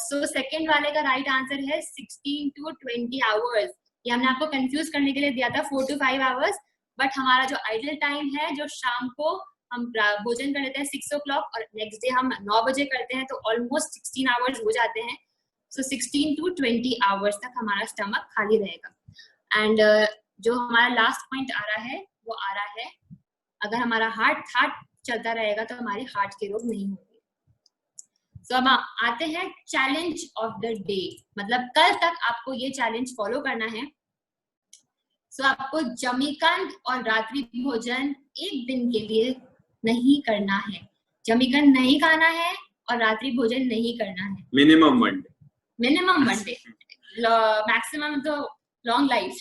So second वाले का राइट आंसर है 16 to 20 hours। ये हमने आपको कंफ्यूज करने के लिए दिया था 4 to 5 hours, बट हमारा जो आइडियल टाइम है, जो शाम को हम भोजन कर लेते हैं 6 o'clock और नेक्स्ट डे हम 9 बजे करते हैं, तो ऑलमोस्ट 16 hours हो जाते हैं। सो 16 to 20 hours तक हमारा स्टमक खाली रहेगा। एंड जो हमारा लास्ट पॉइंट आ रहा है वो आ रहा है, अगर हमारा हार्ट चलता रहेगा तो हमारे हार्ट के रोग नहीं होंगे। सो अब आते हैं चैलेंज ऑफ द डे, मतलब कल तक आपको ये चैलेंज फॉलो करना है। सो आपको जमीकंद और रात्रि भोजन एक दिन के लिए नहीं करना है। जमीकंद नहीं खाना है और रात्रि भोजन नहीं करना है। मिनिमम 1 डे, मैक्सिमम तो लॉन्ग लाइफ।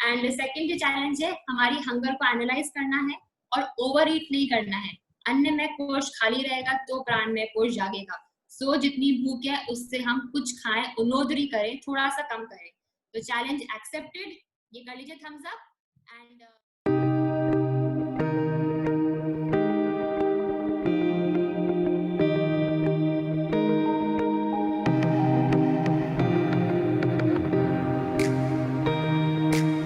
एंड सेकंड जो चैलेंज है, हमारी हंगर को एनालाइज करना है और ओवर ईट नहीं करना है। अन्न में कोश खाली रहेगा तो प्राण में कोश जागेगा। सो जितनी भूख है उससे हम कुछ खाएं, उनोदरी करें, थोड़ा सा कम करें। तो चैलेंज एक्सेप्टेड। ये कर लीजिए थम्स अप। एंड